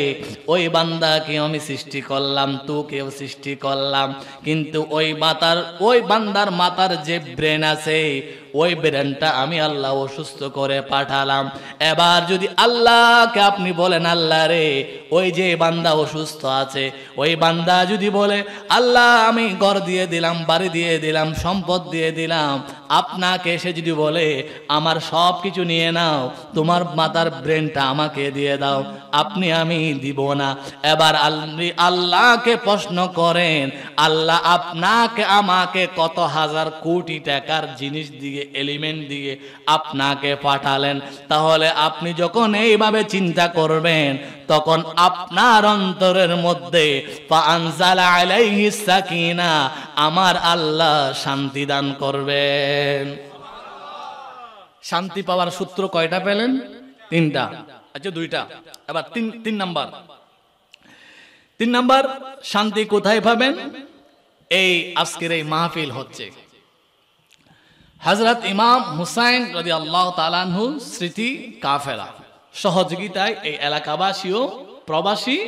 ওই বান্দাকে আমি সৃষ্টি করলাম, তোকেও সৃষ্টি করলাম, কিন্তু ওই বান্দার মাথার যে ব্রেন আছে, ওই ব্রেনটা আমি আল্লাহ অসুস্থ করে পাঠালাম। এবার যদি আল্লাহকে আপনি বলেন, আল্লাহ রে, ওই যে বান্দা অসুস্থ আছে, ওই বান্দা যদি বলে, আল্লাহ আমি ঘর দিয়ে দিলাম, বাড়ি দিয়ে দিলাম, সম্পদ দিয়ে দিলাম, আপনাকে সে যদি বলে আমার সব কিছু নিয়ে নাও, তোমার মাথার ব্রেনটা আমাকে দিয়ে দাও, আপনি আমি দিব না। এবার আল্লাহকে প্রশ্ন করেন, আল্লাহ আপনাকে আমাকে কত হাজার কোটি টাকার জিনিস দিয়ে, এলিমেন্ট দিয়ে আপনাকে পাঠালেন, তাহলে আপনি যখন এইভাবে চিন্তা করবেন, তখন আপনার অন্তরের মধ্যে ফাআনজালা আলাইহিস সাকিনা, আমার আল্লাহ শান্তি দান করবেন। শান্তি পাওয়ার সূত্র কয়টা পেলেন? 3টা। আচ্ছা 2টা। এবার তিন নাম্বার শান্তি কোথায় পাবেন? এই আজকের এই মাহফিল হচ্ছে হযরত ইমাম হুসাইন রাদিয়াল্লাহু তাআলা আনহু স্মৃতি কাফেলা সহযোগিতায় এই এলাকাবাসী ও প্রবাসী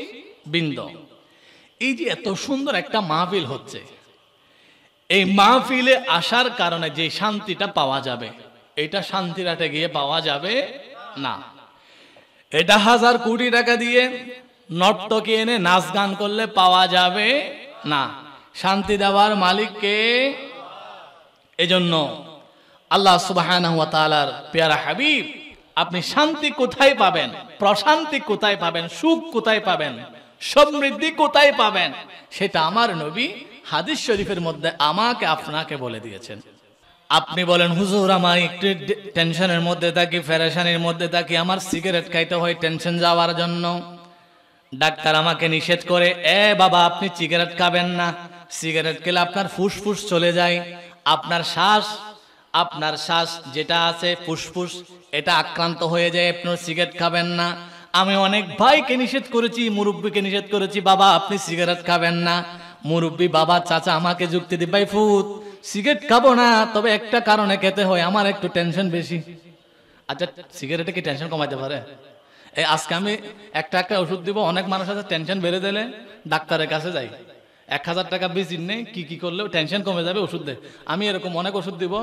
বৃন্দ, এই যে এত সুন্দর একটা মাহফিল হচ্ছে, এই মাহফিলে আসার কারণে যে শান্তিটা পাওয়া যাবে, এটা শান্তিরাটে গিয়ে পাওয়া যাবে না। এটা 1000 কোটি টাকা দিয়ে নর্তকী এনে নাচ গান করলে পাওয়া যাবে না। শান্তি দেওয়ার মালিককে। এজন্য আল্লাহ সুবহানাহু ওয়া তাআলার পেয়ারা হাবিব, আপনি শান্তি কোথায় পাবেন, প্রশান্তি কোথায় পাবেন, সুখ কোথায় পাবেন, সমৃদ্ধি কোথায় পাবেন, সেটা আমার নবী হাদিস শরীফের মধ্যে আমাকে আপনাকে বলে দিয়েছেন। আপনি বলেন হুজুর আমার একটু টেনশনের মধ্যে থাকি, পেরেশানির মধ্যে থাকি, আমার সিগারেট খাইতে হয় টেনশন যাওয়ার জন্য, ডাক্তার আমাকে নিষেধ করে, এ বাবা আপনি সিগারেট খাবেন না, সিগারেট খেলে আপনার ফুসফুস চলে যায়, আপনার শ্বাস যেটা আছে ফুসফুস, এটা আক্রান্ত হয়ে যায়, আপনি সিগারেট খাবেন না। আমি অনেক ভাইকে নিষেধ করেছি, মুরব্বীকে নিষেধ করেছি, বাবা আপনি সিগারেট খাবেন না। মুরব্বী বাবা চাচা আমাকে যুক্তি দি, ভাই ফুত সিগারেট খাবো না, তবে একটা কারণে খেতে হয়, আমার একটু টেনশন বেশি। আচ্ছা সিগারেটে কি টেনশন কমাইতে পারে? এই আজকে আমি একটা ওষুধ দিব, অনেক মানুষ আছে টেনশন বেড়ে দিলে ডাক্তারের কাছে যাই,
1000 টাকা ভিজিট নেই, কি কি করলেও টেনশন কমে যাবে, ওষুধ দেয়। আমি এরকম অনেক ওষুধ দিব,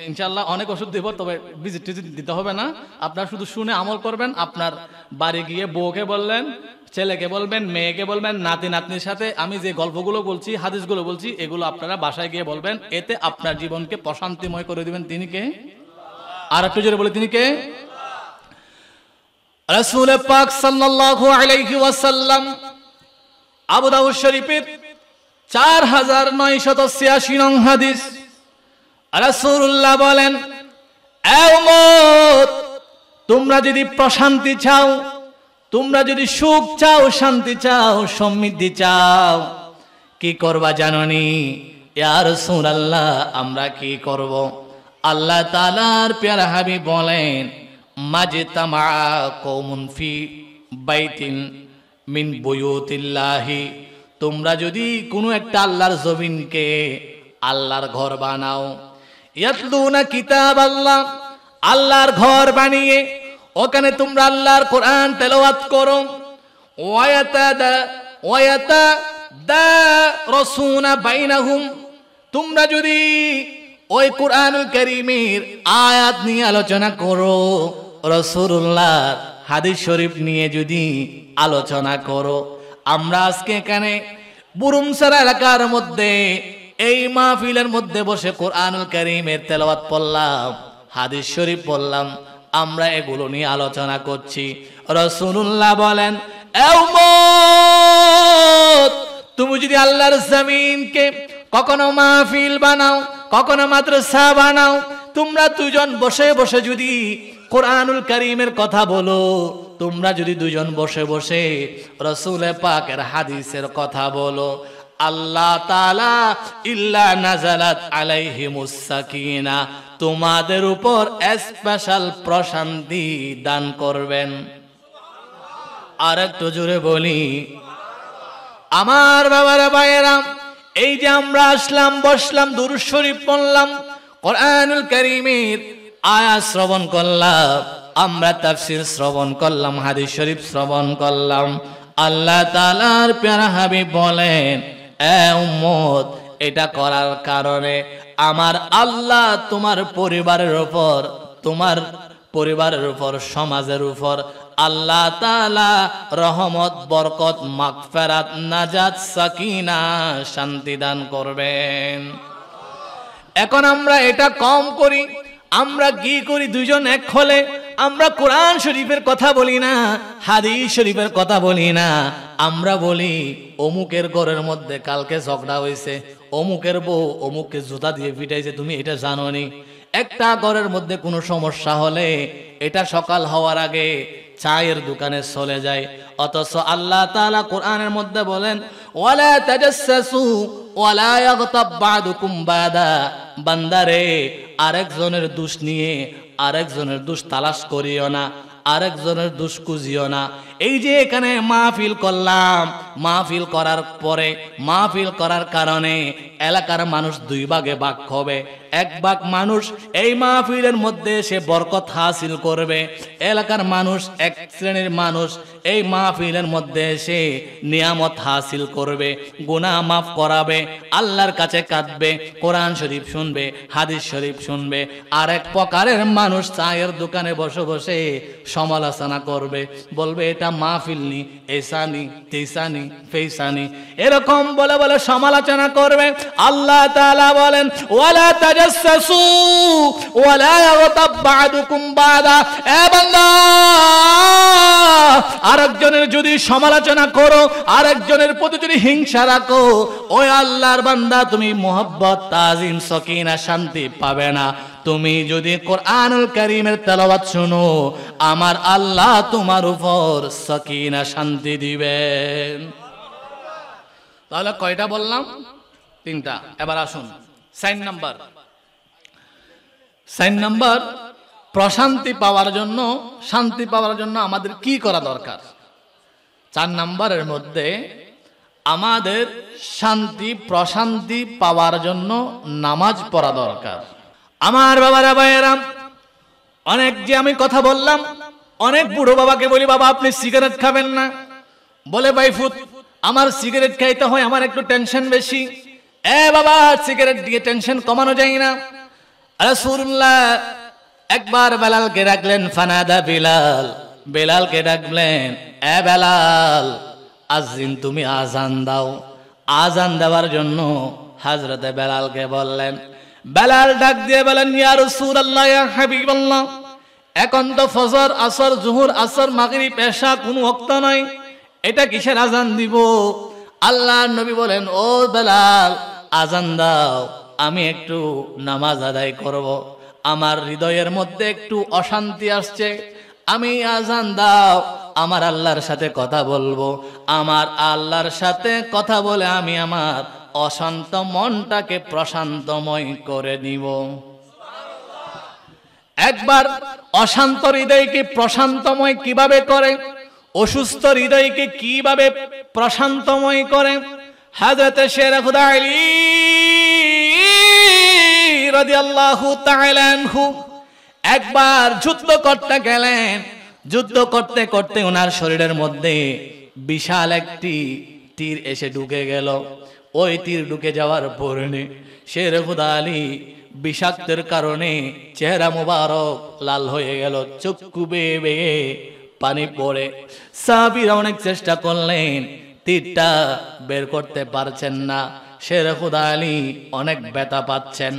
ইনশাল্লাহ অনেক ওষুধ দিব, তবে ভিজিট টিজিট দিতে হবে না। আপনার শুধু শুনে আমল করবেন। আপনার বাড়ি গিয়ে বউকে বললেন, ছেলেকে বলবেন, মেয়েকে বলবেন, নাতি নাতনির সাথে আমি যে গল্পগুলো বলছি, হাদিসগুলো বলছি, এগুলো আপনারা বাসায় গিয়ে বলবেন। এতে আপনার জীবনকে প্রশান্তিময় করে দিবেন। তিনি কে? আর একটু জোরে বলে, তিনি কে? রাসূল পাক সাল্লাল্লাহু আলাইহি ওয়াসাল্লাম। আবু দাউদ শরীফের 4986 নং হাদিস। রাসূলুল্লাহ বলেন, এ উম্মত, তোমরা যদি প্রশান্তি চাও, তোমরা যদি সুখ চাও, শান্তি চাও, সমৃদ্ধি চাও, কি করবা জানোনি? ইয়া রাসূলুল্লাহ, আমরা কি করব? আল্লাহ তাআলার প্যারা হাবিব বলেন, মাজতামা কওমুন ফি বাইতিন মিন বুয়ুতিল্লাহি, তোমরা যদি কোনো একটা আল্লাহর জমিনকে আল্লাহর ঘর বানাও, ইয়াতলুনা কিতাব আল্লাহ, আল্লাহর ঘর বানিয়ে ওখানে তোমরা আল্লাহর কোরআন তেলাওয়াত করো, ওয়ায়াতাদারাসুনা বাইনাহুম, তোমরা যদি ওই কোরআনুল কারীমের আয়াত নিয়ে আলোচনা করো, রাসূলুল্লাহ হাদিস শরীফ নিয়ে যদি আলোচনা করো। আমরা আজকে এখানে বুরুমসারা এলাকার মধ্যে এই মাহফিলের মধ্যে বসে কোরআনুল কারীমের তেলাওয়াত পড়লাম, হাদিস শরীফ পড়লাম, আমরা এগুলো নিয়ে আলোচনা করছি। রাসূলুল্লাহ বলেন, এ উম্মত, তুমি যদি আল্লাহর জমিনকে কখনো মাহফিল বানাও, কখনো মাদ্রাসা বানাও, তোমরা দুজন বসে বসে যদি কোরআনুল কারীমের কথা বলো, তোমরা যদি দুজন বসে বসে রাসূল পাকের হাদিসের কথা বলো, আল্লাহ তাআলা ইল্লা নাযালাত আলাইহিমুস সাকিনা, তোমাদের উপর স্পেশাল প্রশান্তি দান করবেন। আর একটু জোরে বলি, আমার বাবারা ভাইয়েরা, এই যে আমরা আসলাম, বসলাম, দুরূদ শরীফ পড়লাম, কোরআনুল কারীমের আয়াত শ্রবণ করলাম, আমরা তাফসীর শ্রবণ করলাম, হাদিস শরীফ শ্রবণ করলাম। আল্লাহ তাআলার প্যারা হাবিব বলেন, এ উম্মত, এটা করার কারণে আমার আল্লাহ তোমার পরিবারের উপর, তোমার পরিবারের উপর, সমাজের উপর আল্লাহ তাআলা রহমত, বরকত, মাগফিরাত, নাজাত, সাকিনা, শান্তি দান করবেন। এখন আমরা এটা কম করি, আমরা কি করি? দুজন এক হলে আমরা কোরআন শরীফের কথা বলি না, হাদিস শরীফের কথা বলি না, আমরা বলি অমুকের ঘরের মধ্যে কালকে ঝগড়া হয়েছে, অমুকের বউ অমুককে জুতা দিয়ে পিটাইছে, তুমি এটা জানো নি? একটা ঘরের মধ্যে কোনো সমস্যা হলে এটা সকাল হওয়ার আগে চায়ের দোকানে চলে যায়, অথচ আল্লাহ তাআলা কোরআনের মধ্যে বলেন, ওয়ালা তাজাসসু ওয়ালা ইয়াগতাব বা'দুকুম বা'দা, বান্দারে আরেকজনের দোষ নিয়ে আরেকজনের দোষ তালাশ করিও না, আরেকজনের দোষ খুঁজিও না। এই যে এখানে মাহফিল করলাম, মাহফিল করার পরে, মাহফিল করার কারণে এলাকার মানুষ দুই ভাগে ভাগ হবে। এক ভাগ মানুষ এই মাহফিলের মধ্যে সে বরকত হাসিল করবে, এলাকার মানুষ, এক শ্রেণীর মানুষ এই মাহফিলের মধ্যে সে নিয়ামত হাসিল করবে, গুনাহ মাফ করাবে, আল্লাহর কাছে কাঁদবে, কোরআন শরীফ শুনবে, হাদিস শরীফ শুনবে। আর এক প্রকারের মানুষ চায়ের দোকানে বসে বসে সমালোচনা করবে, বলবে এটা মাহফিল নি, এসানি তেসানি ফেসানি, এরকম বলে বলে সমালোচনা করবে। আল্লাহ তাআলা বলেন, ওয়ালা তাজাসসু ওয়ালা ইয়াগতাব বা'দুকুম বা'দা, এ বান্দা, আরেকজনের যদি সমালোচনা করো, আরেকজনের প্রতি যদি হিংসা রাখো, ওই আল্লাহর বান্দা তুমি মুহাব্বত, তাজিম, সাকিনা, শান্তি পাবে না। তুমি যদি কোরআনুল কারীমের তেলাওয়াত শুনো, আমার আল্লাহ তোমার উপর সাকিনা, শান্তি দিবেন। তাহলে কয়টা বললাম? 3টা। এবার আসুন 4 নাম্বার, প্রশান্তি পাওয়ার জন্য, শান্তি পাওয়ার জন্য আমাদের কি করা দরকার? 4 নাম্বারের মধ্যে আমাদের শান্তি, প্রশান্তি পাওয়ার জন্য নামাজ পড়া দরকার। আমার বাবারা ভাইয়েরা, অনেক যে আমি কথা বললাম, অনেক বুড়ো বাবাকে বলি, বাবা আপনি সিগারেট খাবেন না, বলে ভাই ফুত
আমার সিগারেট খাইতে হয়, আমার একটু টেনশন বেশি। বাবা, সিগারেট দিয়ে টেনশন কমানো যায় না। রাসূলুল্লাহ একবার বেলালকে ডাকলেন, ফানাদা বিলাল, বেলালকে ডাকলেন, বেলাল আযিন, তুমি আজান দাও। আজান দেওয়ার জন্য হযরতে বেলালকে বললেন। বেলাল ডাক দিয়ে বলেন, ইয়া রাসূলুল্লাহ, ইয়া হাবিবাল্লাহ, এখন তো ফজর, আসর, জোহর, আসর, মাগরিব, এশা কোনো ওয়াক্ত নাই, এটা কিসের আজান দিব? আল্লাহর নবী বলেন, ও বেলাল, আজান দাও, আমি একটু নামাজ আদায় করব, আমার হৃদয়ের মধ্যে একটু অশান্তি আসছে, আমি আজান দাও, আমার আল্লাহর সাথে কথা বলবো, আমার আল্লাহর সাথে কথা বলে আমি আমার অশান্ত মনটাকে প্রশান্তময় করে নিব। একবার অশান্ত হৃদয়কে প্রশান্তময় কিভাবে করে, অসুস্থ হৃদয়কে কিভাবে প্রশান্তময় করে, হযরতে শের খুদা আলী রাদিয়াল্লাহু তাআলা আনহু একবার যুদ্ধ করতে গেলেন। যুদ্ধ করতে করতে ওনার শরীরের মধ্যে বিশাল একটি তীর এসে ঢুকে গেল। ওই তীর ঢুকে যাওয়ার পরে শের খুদা আলী বিষাক্তের কারণে চেহারা মুবারক লাল হয়ে গেল, চক্ষু বেয়ে বেয়ে পানি পড়ে। সাহাবীরা অনেক চেষ্টা করলেন, তীরটা বের করতে পারছেন না। শের খুদা আলী অনেক ব্যথা পাচ্ছেন।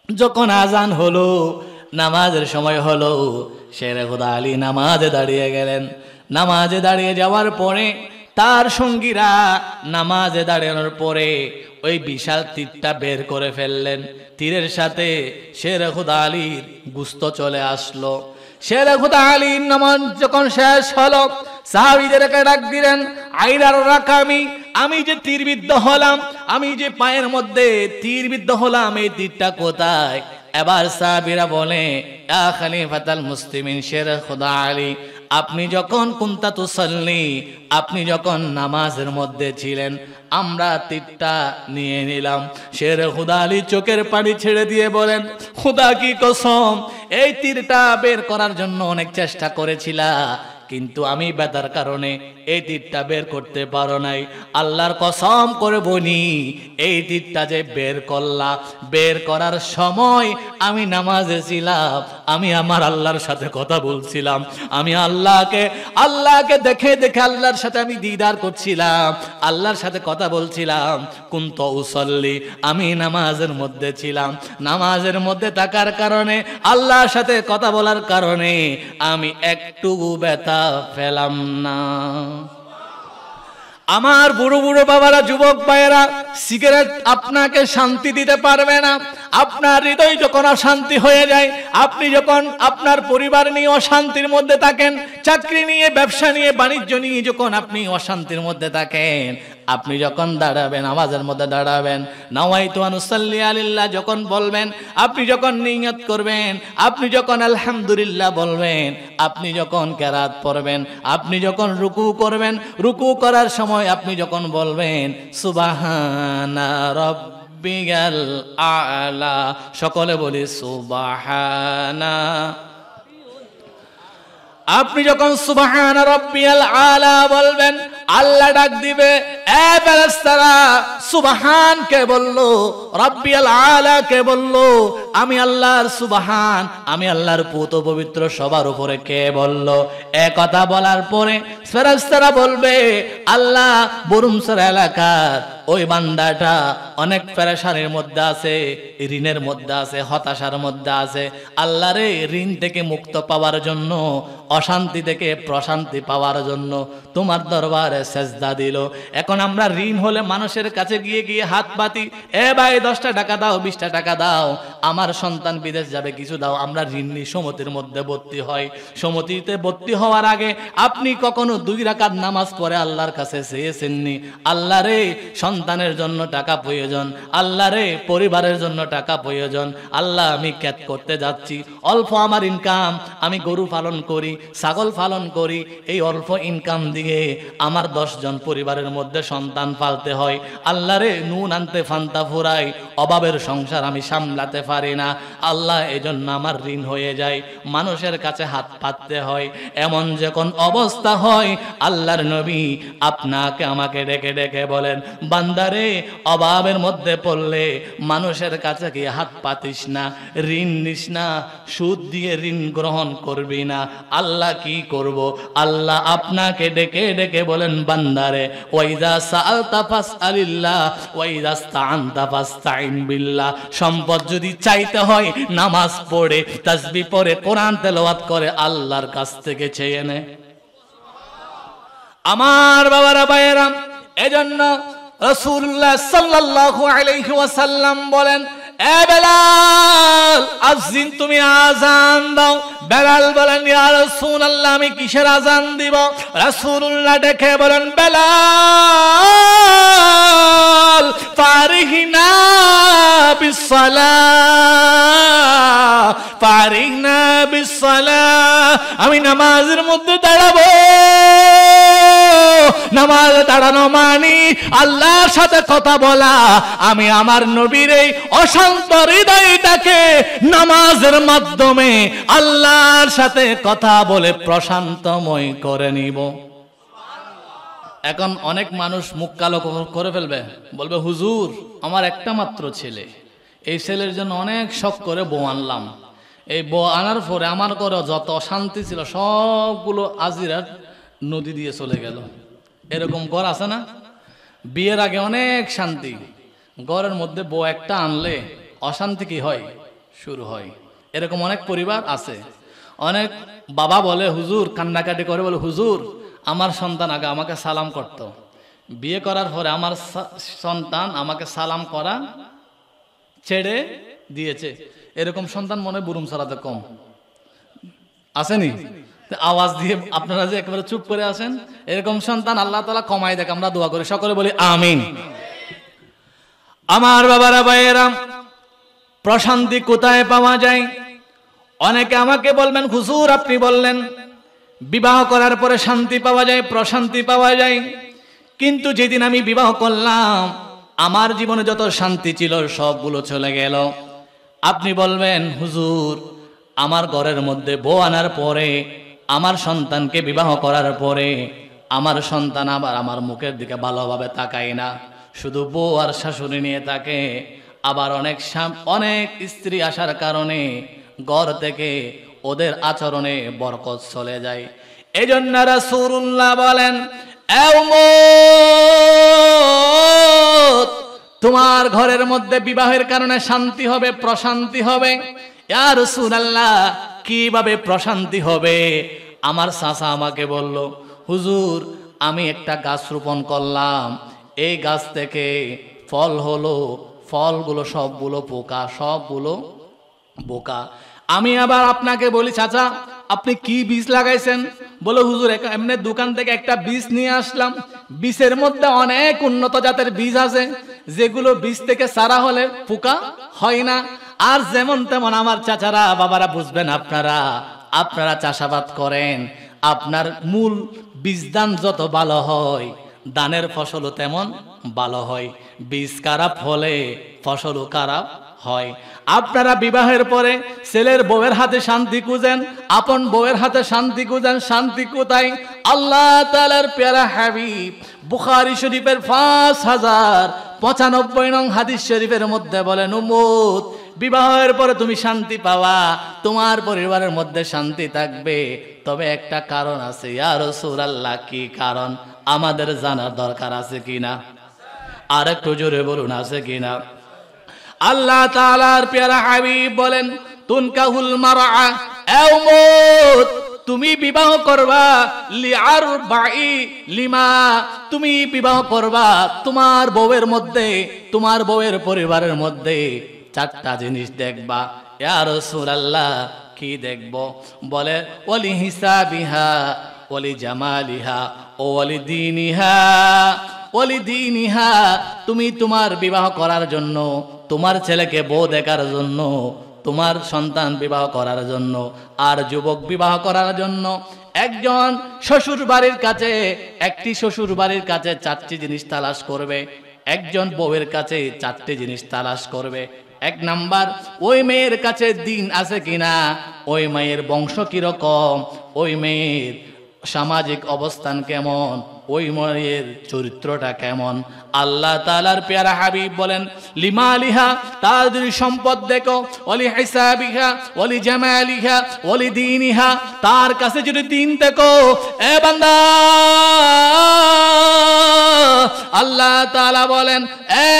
যখন আজান হলো, নামাজের সময় হলো, শের খুদা আলী নামাজে দাঁড়িয়ে গেলেন। নামাজে দাঁড়িয়ে যাওয়ার পরে তার সঙ্গীরা নামাজে দাঁড়ানোর পরে ওই বিশাল তীরটা বের করে ফেললেন। তীরের সাথে শের খুদা আলীর গুস্ত চলে আসলো। শের খুদা আলীর নামাজ যখন শেষ হলো, সাহাবীদেরকে ডাক দিলেন, আইরার রাকামি, আমি যে তীরবিদ্ধ হলাম, আমি যে পায়ের মধ্যে তীরবিদ্ধ হলাম, এই তীরটা কোথায়? এবার সাহাবীরা বলে, ইয়া খলিফাতুল মুসলিমিন শের খুদা আলী, আপনি যখন কুনতা তুসাল্লি, আপনি যখন নামাজের মধ্যে ছিলেন, আমরা তীরটা নিয়ে নিলাম। শের খুদা আলী চোখের পানি ছেড়ে দিয়ে বলেন, খুদা কি কসম, এই তীরটা বের করার জন্য অনেক চেষ্টা করেছিলা, কিন্তু আমি ব্যথার কারণে এই তীরটা বের করতে পারো নাই। আল্লাহর কসম করে বলি, এই তীরটা যে বের করলা, বের করার সময় আমি নামাজে ছিলাম, আমি আমার আল্লাহর সাথে কথা বলছিলাম, আমি আল্লাহকে দেখে দেখে আল্লাহর সাথে আমি দিদার করছিলাম, আল্লাহর সাথে কথা বলছিলাম। কুনতু উসাল্লি, আমি নামাজের মধ্যে ছিলাম, নামাজের মধ্যে থাকার কারণে, আল্লাহর সাথে কথা বলার কারণে আমি একটু ব্যথা ফেলাম না। আমার বুড়ো বুড়ো বাবারা, যুবক ভাইয়েরা, সিগারেট আপনাকে শান্তি দিতে পারবে না। আপনার হৃদয় যখন অশান্তি হয়ে যায়, আপনি যখন আপনার পরিবার নিয়ে অশান্তির মধ্যে থাকেন, চাকরি নিয়ে, ব্যবসা নিয়ে, বাণিজ্য নিয়ে যখন আপনি অশান্তির মধ্যে থাকেন, আপনি যখন দাঁড়াবেন, নামাজের মধ্যে দাঁড়াবেন, নাওয়াইতু আন উসাল্লি আলিল্লাহ যখন বলবেন, আপনি যখন নিয়ত করবেন, আপনি যখন আলহামদুলিল্লাহ বলবেন, আপনি যখন কেরাত পড়বেন, আপনি যখন রুকু করবেন, রুকু করার সময় আপনি যখন বলবেন সুবহানা রাব্বিয়াল আ'লা, সকলে বলি সুবহানা, আপনি যখন সুবহানা রাব্বিয়াল আ'লা বলবেন, আল্লাহ ডাক দিবে, এ ফেরেশতারা, সুবহান কে বললো, রাব্বিয়াল আ'লা কে বললো? আমি আল্লাহর সুবহান, আমি আল্লাহর পুত পবিত্র সবার উপরে কে বললো? এ কথা বলার পরে ফেরেশতারা বলবে, আল্লাহ বরুমসর এলাকার ওই বান্দাটা অনেক পেরেশানির মধ্যে আছে, ঋণের মধ্যে আছে, হতাশার মধ্যে আছে, আল্লাহ রে ঋণ থেকে মুক্ত পাওয়ার জন্য, অশান্তি থেকে প্রশান্তি পাওয়ার জন্য তোমার দরবারে সেজদা দিল। এখন আমরা ঋণ হলে মানুষের কাছে গিয়ে গিয়ে হাত পাতি, এ ভাই 10টা টাকা দাও, 20টা টাকা দাও, আমার সন্তান বিদেশ যাবে, কিছু দাও। আমরা ঋণ নিয়ে সমিতির মধ্যে ভর্তি হয়। সমিতিতে ভর্তি হওয়ার আগে আপনি কখনো 2 রাকাত নামাজ পড়ে আল্লাহর কাছে চেয়েছেননি, আল্লাহ রে
সন্তানের জন্য টাকা প্রয়োজন, আল্লাহ রে পরিবারের জন্য টাকা প্রয়োজন। আল্লাহ আমি ক্যাট করতে যাচ্ছি, অল্প আমার ইনকাম, আমি গরু পালন করি, ছাগল পালন করি, এই অল্প ইনকাম দিয়ে আমার 10 জন পরিবারের মধ্যে সন্তান পালতে হয়। আল্লাহ রে নুন আনতে ফান্তা ফুরাই, অভাবের সংসার আমি সামলাতে পারি না। আল্লাহ এজন্য আমার ঋণ হয়ে যায়, মানুষের কাছে হাত পাততে হয়। এমন যখন অবস্থা হয় আল্লাহর নবী আপনাকে আমাকে ডেকে ডেকে বলেন, বান্দারে অভাবের মধ্যে পড়লে মানুষের কাছে কি হাত পাতিস না, ঋণ নিস না, সুদ দিয়ে ঋণ গ্রহণ করবি না। আল্লাহ কি করব? আল্লাহ আপনাকে ডেকে ডেকে বলেন, বান্দারে ওয়াইদা সাআলতা ফাসআলিল্লাহ ওয়াইদা ইসতাআনতা ফাসতাইন বিল্লাহ। সম্পদ যদি চাইতে হয় নামাজ পড়ে, তাসবিহ পড়ে, কোরআন তেলাওয়াত করে আল্লাহর কাছ থেকে চেয়ে নে। আমার বাবারা ভাইয়েরা, এজন্য রাসূলুল্লাহ সাল্লাল্লাহু আলাইহি ওয়াসাল্লাম বলেন, এ বেলাল আযিন, তুমি আযান দাও। বেলাল বলেন, ইয়া রাসূলুল্লাহ আমি কিসের আযান দিব? রাসূলুল্লাহ ডেকে বলেন, বেলাল ফারিহনা বিসসালাহ, ফারিহনা বিসসালাহ। আমি নামাজের মধ্যে দাঁড়াবো। নামাজ দাঁড়ানো মানে আল্লাহর সাথে কথা বলা। আমি আমার নবীর এই অশান্ত হৃদয়টাকে নামাজের মাধ্যমে আল্লাহর সাথে কথা বলে প্রশান্তময় করে নিব। এখন অনেক মানুষ মুখ কালো করে ফেলবে, বলবে হুজুর আমার একটা মাত্র ছেলে, এই ছেলের জন্য অনেক শখ করে বউ আনলাম, এই বউ আনার পরে আমার ঘরে যত অশান্তি ছিল সবগুলো আজিরার নদী দিয়ে চলে গেল। এরকম ঘর আছে না? বিয়ের আগে অনেক শান্তি, ঘরের মধ্যে বউ একটা আনলে অশান্তি কি হয়? শুরু হয়। এরকম অনেক পরিবার আছে। অনেক বাবা বলে হুজুর, কান্নাকাটি করে বলে হুজুর আমার সন্তান আগে আমাকে সালাম করত, বিয়ে করার পরে আমার সন্তান আমাকে সালাম করা ছেড়ে দিয়েছে। এরকম সন্তান মনে বুরুম ছাড়াতে কম আসেনি? আওয়াজ দিয়ে আপনারা যে একেবারে চুপ করে আসেন, এরকম সন্তান আল্লাহ তাআলা কমাই দেখ। আমরা দোয়া করি, সকলে বলি আমিন। আমার বাবারা ভাইয়েরা, প্রশান্তি কোথায় পাওয়া যায়? অনেকে আমাকে বলবেন হুজুর আপনি বললেন বিবাহ করার পরে শান্তি পাওয়া যায়, প্রশান্তি পাওয়া যায়, কিন্তু যেদিন আমি বিবাহ করলাম আমার জীবনে যত শান্তি ছিল সবগুলো চলে গেল। আপনি বলবেন হুজুর আমার ঘরের মধ্যে বউ আনার পরে, আমার সন্তানকে বিবাহ করার পরে আমার সন্তান আবার আমার মুখের দিকে ভালোভাবে তাকায় না, শুধু বউ আর শাশুড়ি নিয়ে থাকে। আবার অনেক স্ত্রী আসার কারণে ঘর থেকে ওদের আচরণে বরকত চলে যায়। এজন্য রাসূলুল্লাহ বলেন, এ উম্মত তোমার ঘরের মধ্যে বিবাহের কারণে শান্তি হবে, প্রশান্তি হবে। ইয়া রাসূলুল্লাহ কিভাবে প্রশান্তি হবে? আমার চাচা আমাকে বলল হুজুর আমি একটা গাছ রোপণ করলাম, এই গাছ থেকে ফল হলো, ফলগুলো সবগুলো পোকা, সবগুলো বোকা। আমি আবার আপনাকে বলি চাচা আপনি কি বীজ লাগাইছেন? বলে হুজুর এমনি দোকান থেকে একটা বীজ নিয়ে আসলাম, বীজের মধ্যে অনেক উন্নত জাতের বীজ আছে যেগুলো বীজ থেকে চারা হলে পোকা হয় না। আর যেমন তেমন আমার চাচারা বাবারা বুঝবেন, আপনারা চাষাবাদ করেন, আপনার মূল বীজ দান যত ভালো হয় দানের ফসলও তেমন ভালো হয়। বীজ খারাপ হলে ফসলও খারাপ হয়। আপনারা বিবাহের পরে ছেলের বউয়ের হাতে শান্তি খুঁজেন, আপন বউয়ের হাতে শান্তি খুঁজেন, শান্তি কোথায়? আল্লাহ তাআলার প্যারা হাবিব বুখারী শরীফের 5095 নং হাদিস শরীফের মধ্যে বলেন, উম্মত বিবাহের পরে তুমি শান্তি পাওয়া, তোমার পরিবারের মধ্যে শান্তি থাকবে, তবে একটা কারণ আছে। ইয়া রাসূলুল্লাহ কি কারণ? আমাদের জানার দরকার আছে কিনা? আর একটু জোরে বলুন আছে কিনা? আল্লাহ তাআলার প্যারা হাবিব বলেন, তুনকাহুল মারআ, এ উম্মত তুমি বিবাহ করবা লিআরবাঈ লিমা, তুমি বিবাহ করবা তোমার বউয়ের মধ্যে, তোমার বউয়ের পরিবারের মধ্যে 4টা জিনিস দেখবা। ইয়া রাসূলুল্লাহ কি দেখব? বলে ওয়ালি হিসাবিহা ওয়ালি জামালিহা ও ওয়ালি দীনিহা ওয়ালি দীনিহা, তুমি তোমার বিবাহ করার জন্য, তোমার ছেলেকে বউ দেখার জন্য, তোমার সন্তান বিবাহ করার জন্য, আর যুবক বিবাহ করার জন্য একজন শ্বশুর বাড়ির কাছে, একটি শ্বশুর বাড়ির কাছে 4টি জিনিস তালাশ করবে, একজন বউয়ের কাছে 4টি জিনিস তালাশ করবে। 1 নাম্বার, ওই মেয়ের কাছে দিন আছে কিনা, ওই মেয়ের বংশ কিরকম, ওই মেয়ের সামাজিক অবস্থান কেমন, ওই মেয়ের চরিত্রটা কেমন। আল্লাহ তাআলার পেয়ারা হাবিব বলেন লিমালিহা, তার যদি সম্পদ দেখো, ওয়ালি হিসাবিহা ওয়ালি জামালিহা ওয়ালি দীনিহা, তার কাছে যদি দিন দেখো, এ বান্দা আল্লাহ তাআলা বলেন, এ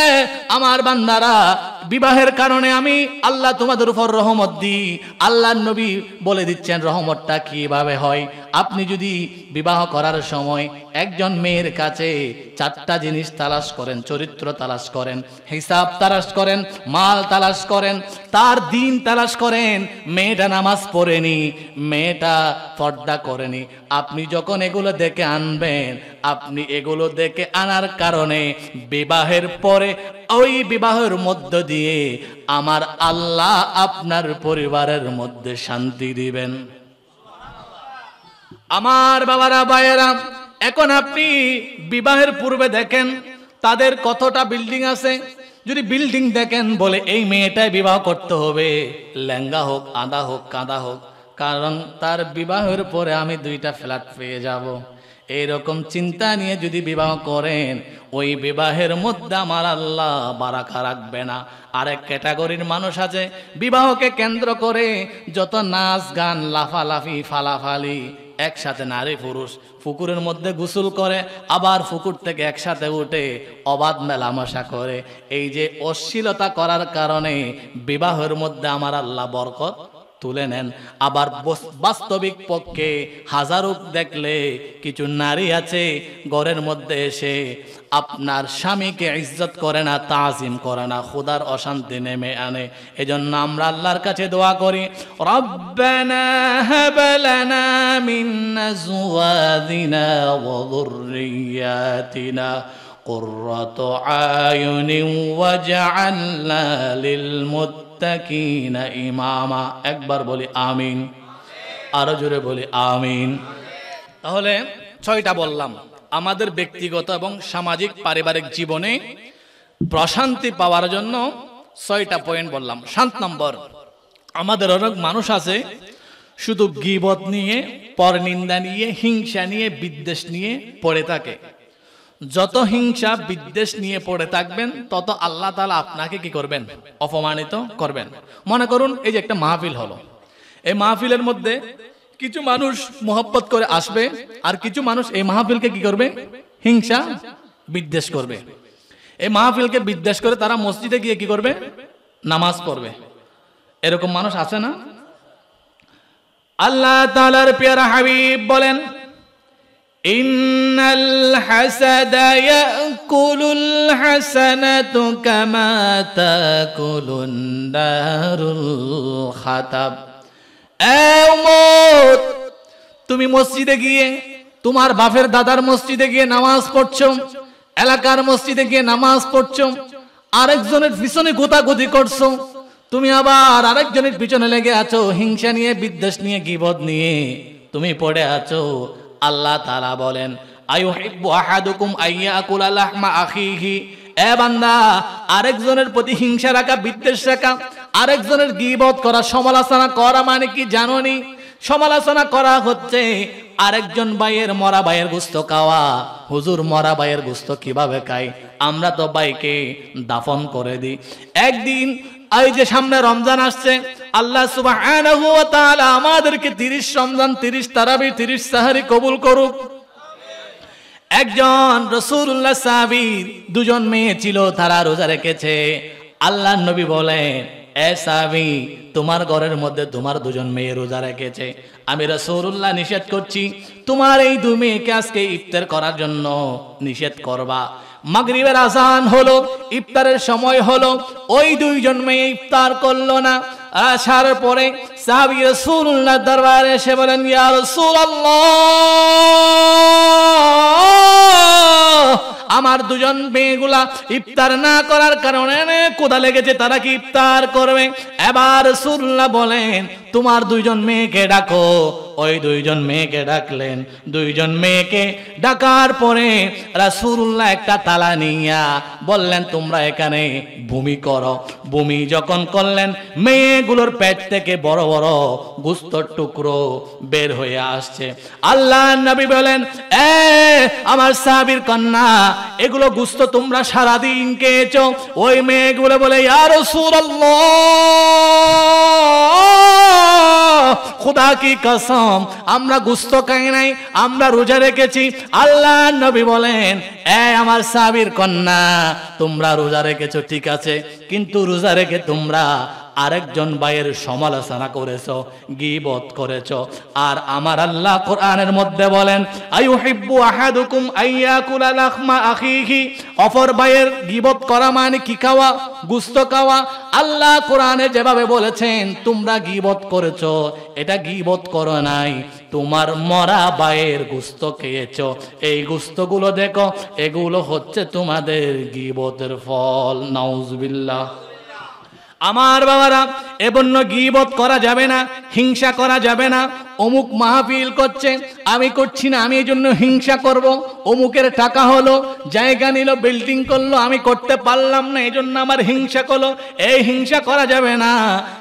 আমার বান্দারা, বিবাহের কারণে আমি আল্লাহ তোমাদের উপর রহমত দিই। আল্লাহর নবী বলে দিচ্ছেন রহমতটা কিভাবে হয়। আপনি যদি বিবাহ করার সময় একজন মেয়ের কাছে 4টা জিনিস তালাশ করেন, চরিত্র তালাশ করেন, হিসাব তালাশ করেন, মাল তালাশ করেন, তার দিন তালাশ করেন, মেয়েটা নামাজ পড়েনি, মেয়েটা পর্দা করেনি, আপনি যখন এগুলো দেখে আনবেন, আপনি এগুলো দেখে আনার কারণে বিবাহের পরে ওই বিবাহের মধ্য দিয়ে আমার আল্লাহ আপনার পরিবারের মধ্যে শান্তি দিবেন। আমার বাবারা ভাইয়েরা, এখন আপনি বিবাহের পূর্বে দেখেন তাদের কতটা বিল্ডিং আছে। যদি বিল্ডিং দেখেন, বলে এই মেয়েটাই বিবাহ করতে হবে, লেঙ্গা হোক, আদা হোক, কাদা হোক, কারণ তার বিবাহের পরে আমি 2টা ফ্ল্যাট পেয়ে যাব। এইরকম চিন্তা নিয়ে যদি বিবাহ করেন, ওই বিবাহের মধ্যে আমার আল্লাহ বারাকা রাখবে না। আরেক ক্যাটাগরির মানুষ আছে, বিবাহকে কেন্দ্র করে যত নাচ গান, লাফালাফি, ফালাফালি, একসাথে নারী পুরুষ পুকুরের মধ্যে গোসল করে, আবার পুকুর থেকে একসাথে উঠে অবাধ মেলামেশা করে। এই যে অশ্লীলতা করার কারণে বিবাহের মধ্যে আমার আল্লাহ বরকত তুলে নেন। আবার বাস্তবিক পক্ষে হাজারো দেখলে কিছু নারী আছে ঘরের মধ্যে এসে আপনার স্বামীকে ইজ্জত করে না, তাজিম করে না, খোদার অশান্তি নেমে আনে। এজন্য আমরা আল্লাহর কাছে দোয়া করি, রব্বানা হাব লানা মিন আজওয়াজিনা ওয়া যুররিয়াতিনা কুররাতু আয়ুনিন ওয়াজআলনা লিল মুত্তাকিনা ইমামা। একবার বলি আমিন, আরো জোরে বলি আমিন। তাহলে 6টা বললাম, আমাদের ব্যক্তিগত এবং সামাজিক পারিবারিক জীবনে প্রশান্তি পাওয়ার জন্য 6টা পয়েন্ট বললাম। 7 নম্বর, আমাদের অনেক মানুষ আছে শুধু গীবত নিয়ে, পরনিন্দা নিয়ে, হিংসা নিয়ে, বিদ্বেষ নিয়ে পড়ে থাকে। যত হিংসা বিদ্বেষ নিয়ে পড়ে থাকবেন, তত আল্লাহ তাআলা আপনাকে কি করবেন? অপমানিত করবেন। মনে করুন এই যে একটা মাহফিল হলো, এই মাহফিলের মধ্যে কিছু মানুষ মোহব্বত করে আসবে, আর কিছু মানুষ এই মাহফিলকে কি করবে? হিংসা বিদ্বেষ করবে। এই মাহফিলকে বিদ্বেষ করে তারা মসজিদে গিয়ে কি করবে? নামাজ পড়বে। এরকম মানুষ আছে না? আল্লাহ তাআলার পেয়ারা হাবিব বলেন, ইন্নাল হাসাদা ইয়াকুলুল হাসানাতু কামা তাকুলুন নারুল খাতাব। তুমি মসজিদে গিয়ে, তোমার বাপের দাদার মসজিদে গিয়ে নামাজ পড়ছো, এলাকার মসজিদে গিয়ে নামাজ পড়ছো, আরেকজনের পিছনে গোতাগুতি করছো, তুমি আবার আরেকজনের পিছনে লেগে আছো, হিংসা নিয়ে, বিদ্বেষ নিয়ে, গীবত নিয়ে তুমি পড়ে আছো। আল্লাহ তাআলা বলেন, আয়ুহিব্বু আহাদুকুম আইয়াকুলা লাহমা আখিহি। এ বান্দা, আরেকজনের প্রতি হিংসা রাখা, বিদ্বেষ রাখা, আরেকজনের গীবত করা, সমালোচনা করা মানে কি জানোনি? সমালোচনা করা হচ্ছে আরেকজন ভাইয়ের, মরা ভাইয়ের গোশত খাওয়া। হুজুর, মরা ভাইয়ের গোশত কিভাবে খায়? আমরা তো ভাইকে দাফন করে দিই। একদিন এই যে সামনে রমজান আসছে, আল্লাহ সুবহানাহু ওয়া তাআলা আমাদেরকে 30 রমজান, 30 তারাবি, 30 সাহারি কবুল করুক। একজন রাসূলুল্লাহ সাহাবীর 2জন মেয়ে ছিল, তারা রোজা রেখেছে। আল্লাহর নবী বলেন, এ সাহাবী, তোমার ঘরের মধ্যে তোমার 2জন মেয়ে রোজা রেখেছে, আমি রাসূলুল্লাহ নিষেধ করছি তোমার এই 2 মেয়েকে আজকে ইফতার করার জন্য নিষেধ করবা। মাগরিবের আজান হলো, ইফতারের সময় হলো, ওই 2জন মেয়ে ইফতার করলো না।
আসার পরে সাহাবী রাসূলুল্লাহ দরবারে এসে বলেন, ইয়া রাসূলুল্লাহ, আমার দুজন মেয়েগুলা ইফতার না করার কারণে ক্ষুধা লেগেছে, তারা কি ইফতার করবে? এবার রাসূলুল্লাহ বলেন, তোমার দুইজন মেয়েকে ডাকো। ওই দুইজন মেয়েকে ডাকলেন। দুইজন মেয়েকে ডাকার পরে রাসূলুল্লাহ একটা তালা নিয়া বললেন, তোমরা এখানে বমি করো। বমি যখন করলেন, মেয়েগুলোর পেট থেকে বড় বড় গোশতের টুকরো বের হয়ে আসছে। আল্লাহর নবী বলেন, আমার সাহাবীর কন্যা, এগুলো গোশত তোমরা সারাদিন খেয়েছো? ওই মেয়েগুলো বলে, ইয়া রাসূলুল্লাহ, খোদা কি কসম, আমরা গোশত খাই নাই, আমরা রোজা রেখেছি। আল্লাহর নবী বলেন, আমার সাহাবীর কন্যা, তোমরা রোজা রেখেছো ঠিক আছে, কিন্তু রোজা রেখে তোমরা আরেকজন ভাইয়ের সমালোচনা করেছো, গীবত করেছো। আর আমার আল্লাহ কোরআনের মধ্যে বলেন, আইয়ুহিব্বু আহাদুকুম আইয়াকুলা লাহমা আখিহি, অপর ভাইয়ের গীবত করা মানে কি খাওয়া? গোশত খাওয়া। আল্লাহ কোরআনে যেভাবে বলেছেন তোমরা গীবত করেছো, এটা গীবত করো নাই, তোমার মরা ভাইয়ের গোশত খেয়েছো। এই গোশতগুলো দেখো, এগুলো হচ্ছে তোমাদের গীবতের ফল। নাউজুবিল্লাহ। আমার বাবারা, এজন্য গীবত করা যাবে না, হিংসা করা যাবে না। অমুক মাহফিল করছে, আমি করছি না, আমি এই জন্য হিংসা করব। অমুকের টাকা হলো, জায়গা নিল, বিল্ডিং করলো, আমি করতে পারলাম না, এই জন্য আমার হিংসা করলো। এই হিংসা করা যাবে না।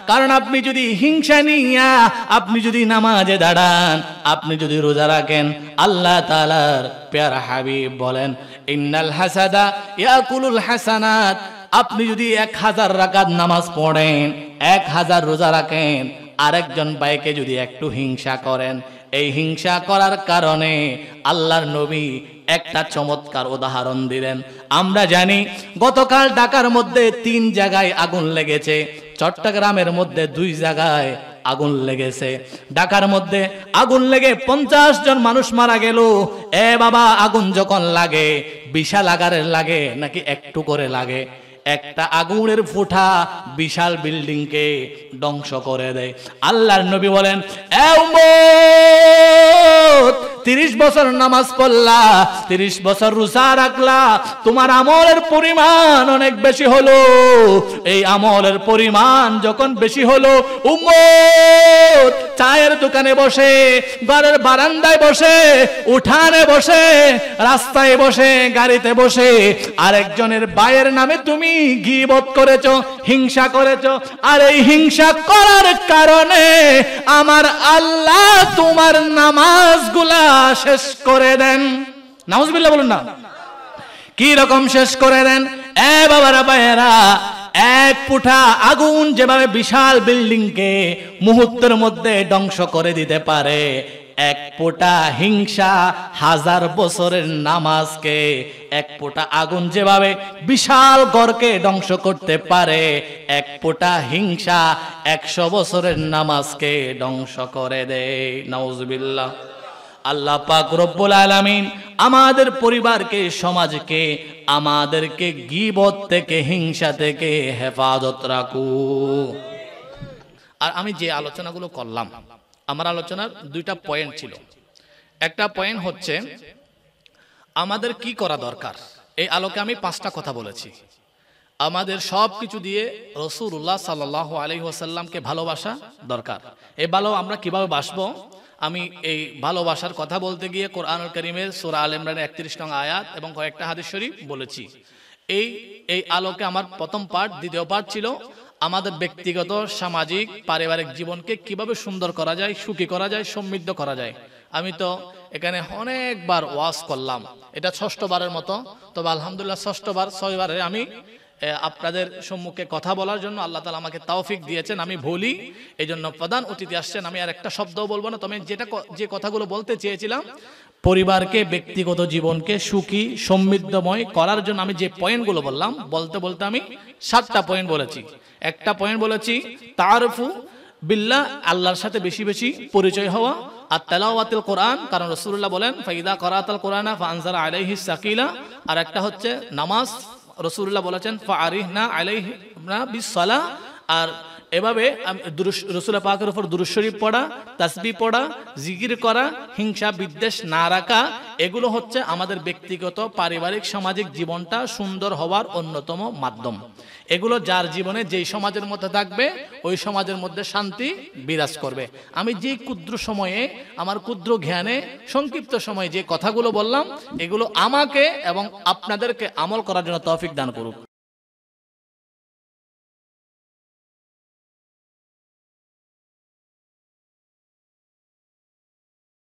কারণ আপনি যদি হিংসা নিয়া আপনি যদি নামাজে দাঁড়ান, আপনি যদি রোজা রাখেন, আল্লাহ তাআলার প্যারা হাবিব বলেন, ইন্নাল হাসাদা ইয়াকুলুল হাসানাত। আপনি যদি 1000 রাকাত নামাজ পড়েন, 1000 রোজা রাখেন, আরেকজন ভাইকে যদি একটু হিংসা করেন, এই হিংসা করার কারণে আল্লাহর নবী একটা চমৎকার উদাহরণ দিলেন। আমরা জানি গতকাল ঢাকার মধ্যে 3 জায়গায় আগুন লেগেছে, চট্টগ্রামের মধ্যে 2 জায়গায় আগুন লেগেছে। ঢাকার মধ্যে আগুন লেগে 50 জন মানুষ মারা গেল। বাবা, আগুন যখন লাগে বিশাল আকারের লাগে নাকি একটু করে লাগে? একটা আগুনের ফুটা বিশাল বিল্ডিং কে ধ্বংস করে দেয়। আল্লাহর নবী বলেন, 30 বছর নামাজ পড়লা, 30 বছর রোজা রাখলা, তোমার আমলের পরিমাণ অনেক বেশি হলো। এই আমলের পরিমাণ যখন বেশি হলো, উম্মত চায়ের দোকানে বসে, ঘরের বারান্দায় বসে, উঠানে বসে, রাস্তায় বসে, গাড়িতে বসে আরেকজনের ভাইয়ের নামে তুমি গীবত করেছো, হিংসা করেছো। আর এই হিংসা করার কারণে আমার আল্লাহ তোমার নামাজগুলা শেষ করে দেন। নাউজুবিল্লাহ বলুন না। কি রকম শেষ করে দেন? বাবারা, ভাইয়েরা, এক ফুটা আগুন যেভাবে বিশাল বিল্ডিং কে মুহূর্তের মধ্যে ধ্বংস করে দিতে পারে, এক ফোঁটা হিংসা 1000 বছরের নামাজকে, এক ফোঁটা আগুন যেভাবে বিশাল ঘরকে ধ্বংস করতে পারে, এক ফোঁটা হিংসা 100 বছরের নামাজকে ধ্বংস করে দেয়। নাউজুবিল্লাহ। আল্লাহ পাক রব্বুল আলামিন আমাদের পরিবারকে, সমাজকে, আমাদেরকে গীবত থেকে, হিংসা থেকে হেফাজত রাখু। আর আমি যে আলোচনাগুলো করলাম, আমার আলোচনার 2টা পয়েন্ট ছিল। একটা পয়েন্ট হচ্ছে আমাদের কি করা দরকার। এই আলোকে আমি 5টা কথা বলেছি। আমাদের সব কিছু দিয়ে রাসূলুল্লাহ সাল্লাল্লাহু আলাইহি ওয়াসাল্লামকে ভালোবাসা দরকার। এই ভালো আমরা কিভাবে বাসবো, আমি এই ভালোবাসার কথা বলতে গিয়ে কোরআনুল কারীমের সূরা আল ইমরানের 31 নং আয়াত এবং কয়েকটা হাদিস শরীফ বলেছি। এই আলোকে আমার প্রথম পার্ট, দ্বিতীয় পার্ট ছিল আমাদের ব্যক্তিগত, সামাজিক, পারিবারিক জীবনকে কিভাবে সুন্দর করা যায়, সুখী করা যায়, সমৃদ্ধ করা যায়। আমি তো এখানে অনেকবার ওয়াজ করলাম, এটা 6ষ্ঠ বারের মতো। তবে আলহামদুলিল্লাহ 6ষ্ঠ বার, 6 বারে আমি আপনাদের সম্মুখে কথা বলার জন্য আল্লাহ তাআলা আমাকে তৌফিক দিয়েছেন। আমি ভুলি, এই জন্য প্রধান অতিথি আসছেন, আমি আর একটা শব্দও বলবো না। তবে যে কথাগুলো বলতে চেয়েছিলাম, পরিবারকে, ব্যক্তিগত জীবনকে সুখী সমৃদ্ধময় করার জন্য আমি যে পয়েন্টগুলো বললাম, বলতে বলতে আমি 7টা পয়েন্ট বলেছি। একটা পয়েন্ট বলেছি তারফু বিল্লাহ, আল্লাহর সাথে বেশি বেশি পরিচয় হওয়া, আর তেলাওয়াতুল কোরআন, কারণ রাসূলুল্লাহ বলেন ফাইদা করাতাল কোরআনা ফাআনজালা আলাইহিস সাকিলা। আর একটা হচ্ছে নামাজ, রাসূলুল্লাহ বলেছেন ফাআরিহনা আলাইহিনা বিসসালাহ। আর এভাবে রাসূল পাকের উপর দুরূদ শরীফ পড়া, তাসবিহ পড়া, জিকির করা, হিংসা বিদ্বেষ না রাখা, এগুলো হচ্ছে আমাদের ব্যক্তিগত পারিবারিক সামাজিক জীবনটা সুন্দর হওয়ার অন্যতম মাধ্যম। এগুলো যার জীবনে যেই সমাজের মধ্যে থাকবে ওই সমাজের মধ্যে শান্তি বিরাজ করবে। আমি যে ক্ষুদ্র সময়ে আমার ক্ষুদ্র জ্ঞানে সংক্ষিপ্ত সময়ে যে কথাগুলো বললাম এগুলো আমাকে এবং আপনাদেরকে আমল করার জন্য তৌফিক দান করুক।